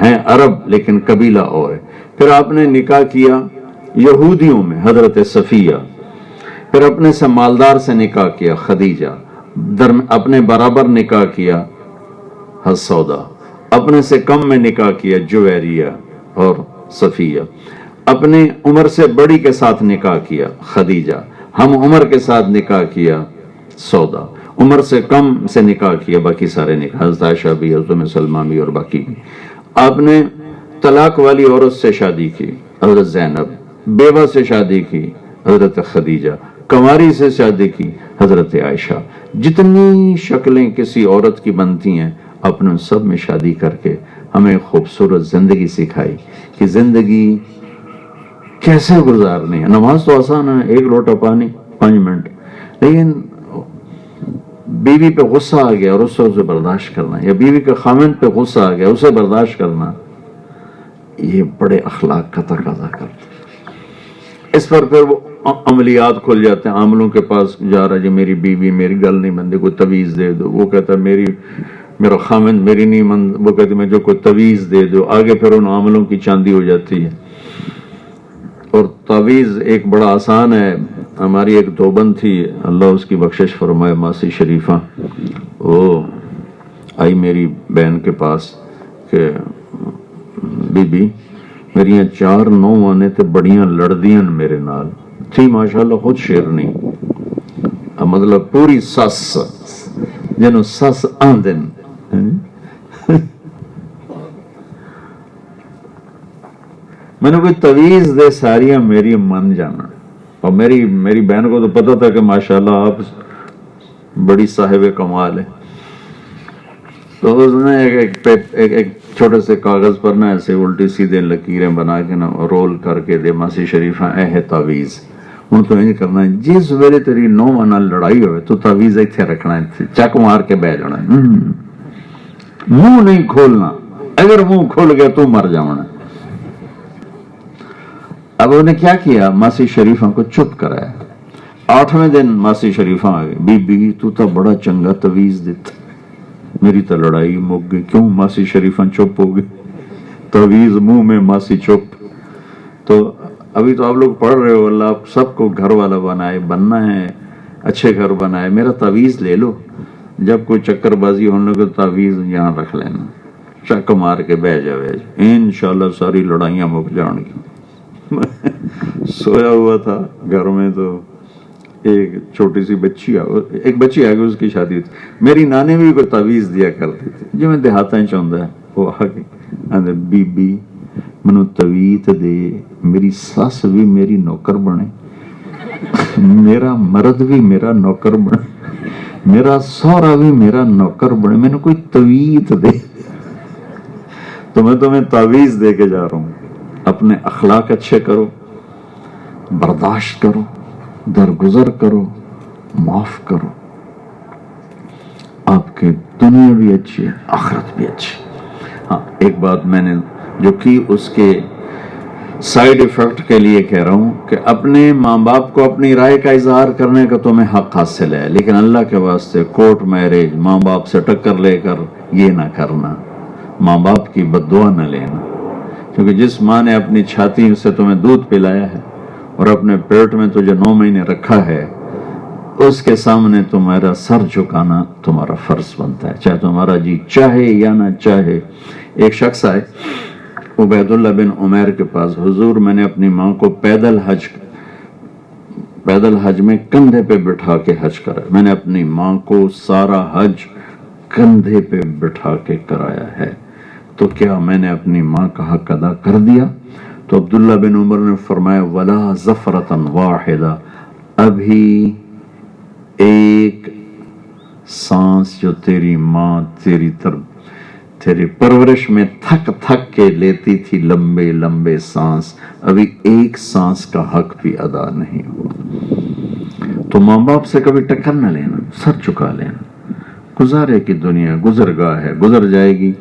ہیں عرب لیکن قبیلہ اور ہے. پھر آپ نے نکاح کیا یہودیوں میں حضرت صفیہ، پھر اپنے سے مالدار سے نکاح کیا خدیجہ، اپنے برابر نکاح کیا سودا، اپنے سے کم میں نکاح کیا جویریہ اور صفیہ، اپنے عمر سے بڑی کے ساتھ نکاح کیا خدیجہ، ہم عمر کے ساتھ نکاح کیا سودا، عمر سے کم سے نکاح کیا باقی سارے نکاح، حضرت عائشہ بھی، حضرت سلمہ بھی اور باقی بھی. آپ نے طلاق والی عورت سے شادی کی حضرت زینب، بیوہ سے شادی کی حضرت خدیجہ، کنواری سے شادی کی حضرت عائشہ. جتنی شکلیں کسی عورت کی بنتی ہیں اپنے سب میں شادی کر کے ہمیں خوبصورت زندگی سکھائی کہ زندگی کیسے گزارنی ہے. نماز تو آسان ہے، ایک لوٹا پانی 5 منٹ، لیکن بیوی پہ غصہ آ گیا اور اسے برداشت کرنا، یا بیوی کے خامند پہ غصہ آ گیا اسے برداشت کرنا، یہ بڑے اخلاق کا تقاضا کرتا ہے. اس پر پھر وہ عملیات کھل جاتے ہیں. عاملوں کے پاس جا رہا، جی میری بیوی میری گل نہیں بندی، کوئی تویز دے دو. وہ کہتا ہے میرا خامند میری نہیں مند، وہ کہتے میں جو کوئی تویز دے دو. آگے پھر ان عاملوں کی چاندی ہو جاتی ہے. اور تعویذ ایک بڑا آسان ہے. ہماری ایک دوبند تھی، اللہ اس کی بخشش فرمائے، ماسی شریفہ، وہ آئی میری بہن کے پاس کہ بی بی میری 4 نو آنے تے بڑیاں لڑدیاں میرے نال تھی، ماشاءاللہ خود شیرنی، مطلب پوری سس جنوں سس آندن. میں نے کوئی تویز دے ساریاں میری من جانا. اور میری بہن کو تو پتا تھا کہ ماشاءاللہ آپ بڑی صاحب کمال ہے. تو اس نے ایک چھوٹے سے کاغذ پر نا ایسے الٹی سیدھے لکیریں بنا کے نا رول کر کے دے، ماسی شریفہ اے ہے تعویذ. ہوں تو انج کرنا ہے، جس ویلے تیری نو نال لڑائی ہوئے تو تعویذ ایتھے رکھنا ہے، چک مار کے بہ جانا ہے، منہ نہیں کھولنا، اگر منہ کھول گیا تو مر جانا. اب انہوں نے کیا کیا، ماسی شریفہ کو چپ کرایا. 8ویں دن ماسی شریفہ آ گئے، بی بی تو تا بڑا چنگا تویز دیتا، میری تا لڑائی مک گئی. کیوں؟ ماسی شریفہ چپ ہو گئی، تویز منہ میں ماسی چپ. تو ابھی تو آپ لوگ پڑھ رہے ہو اللہ آپ سب کو گھر والا بنائے، بننا ہے اچھے گھر بنائے. میرا تویز لے لو، جب کوئی چکر بازی ہونے کو تویز یہاں رکھ لینا، چک مار کے بہ جاوے، انشاءاللہ ساری لڑائیاں مک جان گی. سویا ہوا تھا گھر میں، تو ایک چھوٹی سی بچی آ گئی، اس کی شادی تھی. میری نانی بھی کوئی تعویذ دیا کرتی تھی، جو میں دیہاتاں چاہتا ہے. وہ آ گئی، بی بی منو تویت دے، میری ساس بھی میری نوکر بنے، میرا مرد بھی میرا نوکر بنے، میرا سہرا بھی میرا نوکر بنے، میں نے کوئی تویت دے. تو میں تمہیں تعویذ دے کے جا رہا ہوں. اپنے اخلاق اچھے کرو، برداشت کرو، درگزر کرو، معاف کرو، آپ کے دنیا بھی اچھی ہے، آخرت بھی اچھی. ہاں ایک بات میں نے جو کی اس کے سائیڈ ایفیکٹ کے لیے کہہ رہا ہوں کہ اپنے ماں باپ کو اپنی رائے کا اظہار کرنے کا تمہیں حق حاصل ہے، لیکن اللہ کے واسطے کورٹ میرج ماں باپ سے ٹکر لے کر یہ نہ کرنا، ماں باپ کی بد دعا نہ لینا. کیونکہ جس ماں نے اپنی چھاتی سے تمہیں دودھ پلایا ہے اور اپنے پیٹ میں تجھے 9 مہینے رکھا ہے، اس کے سامنے تمہارا سر جھکانا تمہارا فرض بنتا ہے، چاہے تمہارا جی چاہے یا نہ چاہے. ایک شخص آئے عبید اللہ بن عمیر کے پاس، حضور میں نے اپنی ماں کو پیدل حج میں کندھے پہ بٹھا کے حج کرا، میں نے اپنی ماں کو سارا حج کندھے پہ بٹھا کے کرایا ہے، تو کیا میں نے اپنی ماں کا حق ادا کر دیا؟ تو عبداللہ بن عمر نے فرمایا ولا ظفرتن واحدہ، ابھی ایک سانس جو تیری ماں تیری پرورش میں تھک تھک کے لیتی تھی، لمبے لمبے سانس، ابھی ایک سانس کا حق بھی ادا نہیں ہوا. تو ماں باپ سے کبھی ٹکر نہ لینا، سر چکا لینا. گزارے کی دنیا گزرگاہ ہے، گزر جائے گی،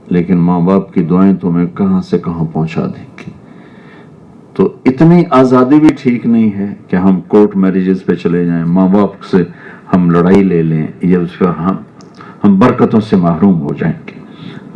لیکن ماں باپ کی دعائیں تمہیں کہاں سے کہاں پہنچا دیں گی. تو اتنی آزادی بھی ٹھیک نہیں ہے کہ ہم کورٹ میرجز پہ چلے جائیں، ماں باپ سے ہم لڑائی لے لیں، یا اس پہ ہم برکتوں سے محروم ہو جائیں گے.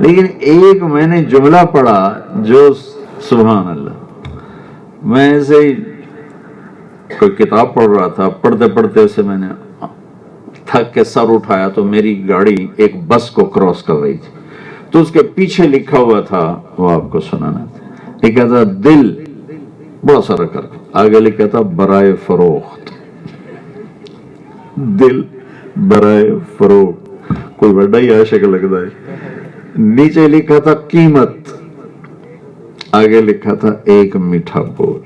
لیکن ایک میں نے جملہ پڑھا جو سبحان اللہ، میں ایسے ہی کوئی کتاب پڑھ رہا تھا، پڑھتے پڑھتے اسے میں نے تھک کے سر اٹھایا تو میری گاڑی ایک بس کو کراس کر رہی تھی، تو اس کے پیچھے لکھا ہوا تھا، وہ آپ کو سنانا تھا، لکھا تھا دل، بڑا سارا کر کے آگے لکھا تھا برائے فروخت، دل برائے فروخت، کوئی بڑا ہی عاشق لگتا ہے۔ نیچے لکھا تھا قیمت، آگے لکھا تھا ایک میٹھا بول۔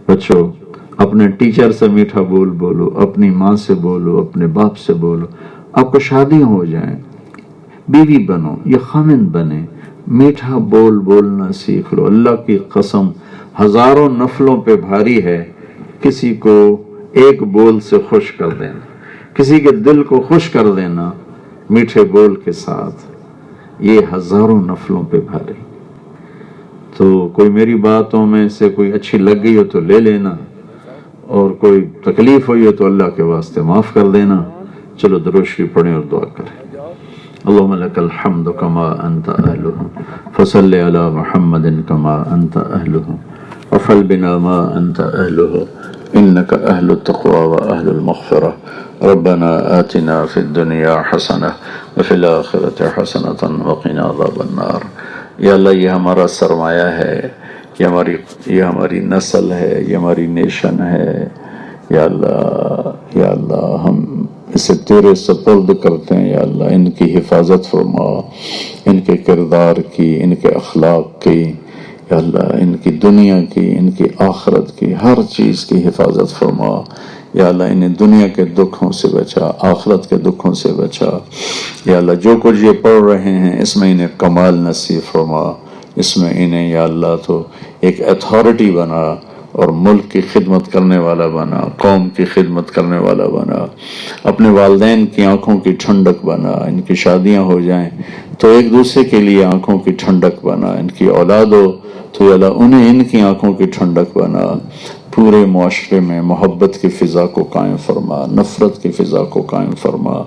بچوں اپنے ٹیچر سے میٹھا بول بولو، اپنی ماں سے بولو، اپنے باپ سے بولو، آپ کو شادی ہو جائیں، بیوی بنو یا خامن بنے، میٹھا بول بولنا سیکھ لو۔ اللہ کی قسم ہزاروں نفلوں پہ بھاری ہے کسی کو ایک بول سے خوش کر دینا، کسی کے دل کو خوش کر دینا میٹھے بول کے ساتھ، یہ ہزاروں نفلوں پہ بھاری۔ تو کوئی میری باتوں میں سے کوئی اچھی لگ گئی ہو تو لے لینا، اور کوئی تکلیف ہوئی ہو تو اللہ کے واسطے معاف کر دینا۔ چلو درود شریف پڑھیں اور دعا کریں۔ اللهم لك الحمد كما أنت أهله فصل على محمد كما أنت أهله وفعل بنا ما أنت أهله إنك أهل التقوى وأهل المغفرة ربنا آتنا في الدنيا حسنة وفي الآخرة حسنة وقنا عذاب النار۔ یا اللہ یہ ہمارا سرمایہ ہے، یہ ہماری نسل ہے، یہ ہماری نیشن ہے، یا اللہ ہم اسے تیرے سپرد کرتے ہیں، یا اللہ ان کی حفاظت فرما، ان کے کردار کی، ان کے اخلاق کی، یا اللہ ان کی دنیا کی، ان کی آخرت کی، ہر چیز کی حفاظت فرما، یا اللہ انہیں دنیا کے دکھوں سے بچا، آخرت کے دکھوں سے بچا، یا اللہ جو کچھ یہ پڑھ رہے ہیں اس میں انہیں کمال نصیب فرما، اس میں انہیں یا اللہ تو ایک اتھارٹی بنا اور ملک کی خدمت کرنے والا بنا، قوم کی خدمت کرنے والا بنا، اپنے والدین کی آنکھوں کی ٹھنڈک بنا، ان کی شادیاں ہو جائیں تو ایک دوسرے کے لیے آنکھوں کی ٹھنڈک بنا، ان کی اولاد ہو تو یا اللہ انہیں ان کی آنکھوں کی ٹھنڈک بنا، پورے معاشرے میں محبت کی فضا کو قائم فرما، نفرت کی فضا کو قائم فرما،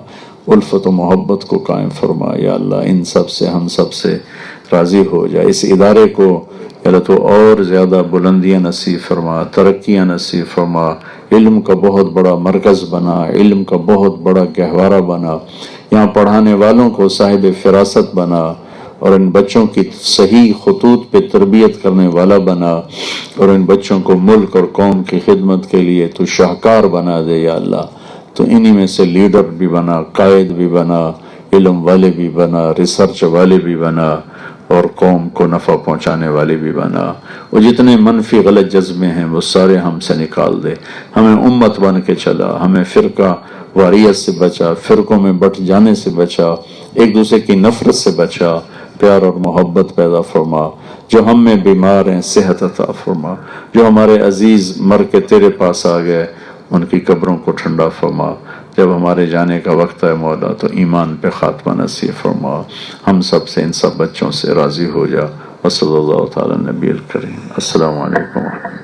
الفت و محبت کو قائم فرما، یا اللہ ان سب سے ہم سب سے راضی ہو جائے، اس ادارے کو یا اللہ تو اور زیادہ بلندیاں نصیب فرما، ترقیاں نصیب فرما، علم کا بہت بڑا مرکز بنا، علم کا بہت بڑا گہوارہ بنا، یہاں پڑھانے والوں کو صاحب فراست بنا، اور ان بچوں کی صحیح خطوط پہ تربیت کرنے والا بنا، اور ان بچوں کو ملک اور قوم کی خدمت کے لیے تو شاہکار بنا دے یا اللہ، تو انہی میں سے لیڈر بھی بنا، قائد بھی بنا، علم والے بھی بنا، ریسرچ والے بھی بنا، اور قوم کو نفع پہنچانے والے بھی بنا، اور جتنے منفی غلط جذبے ہیں وہ سارے ہم سے نکال دے، ہمیں امت بن کے چلا، ہمیں فرقہ واریت سے بچا، فرقوں میں بٹ جانے سے بچا، ایک دوسرے کی نفرت سے بچا، پیار اور محبت پیدا فرما، جو ہم میں بیمار ہیں صحت عطا فرما، جو ہمارے عزیز مر کے تیرے پاس آ گئے ان کی قبروں کو ٹھنڈا فرما، جب ہمارے جانے کا وقت ہے مولا تو ایمان پہ خاتمہ نصیب فرما، ہم سب سے ان سب بچوں سے راضی ہو جا، وصلی اللہ تعالی نبی الکریم۔ السلام علیکم۔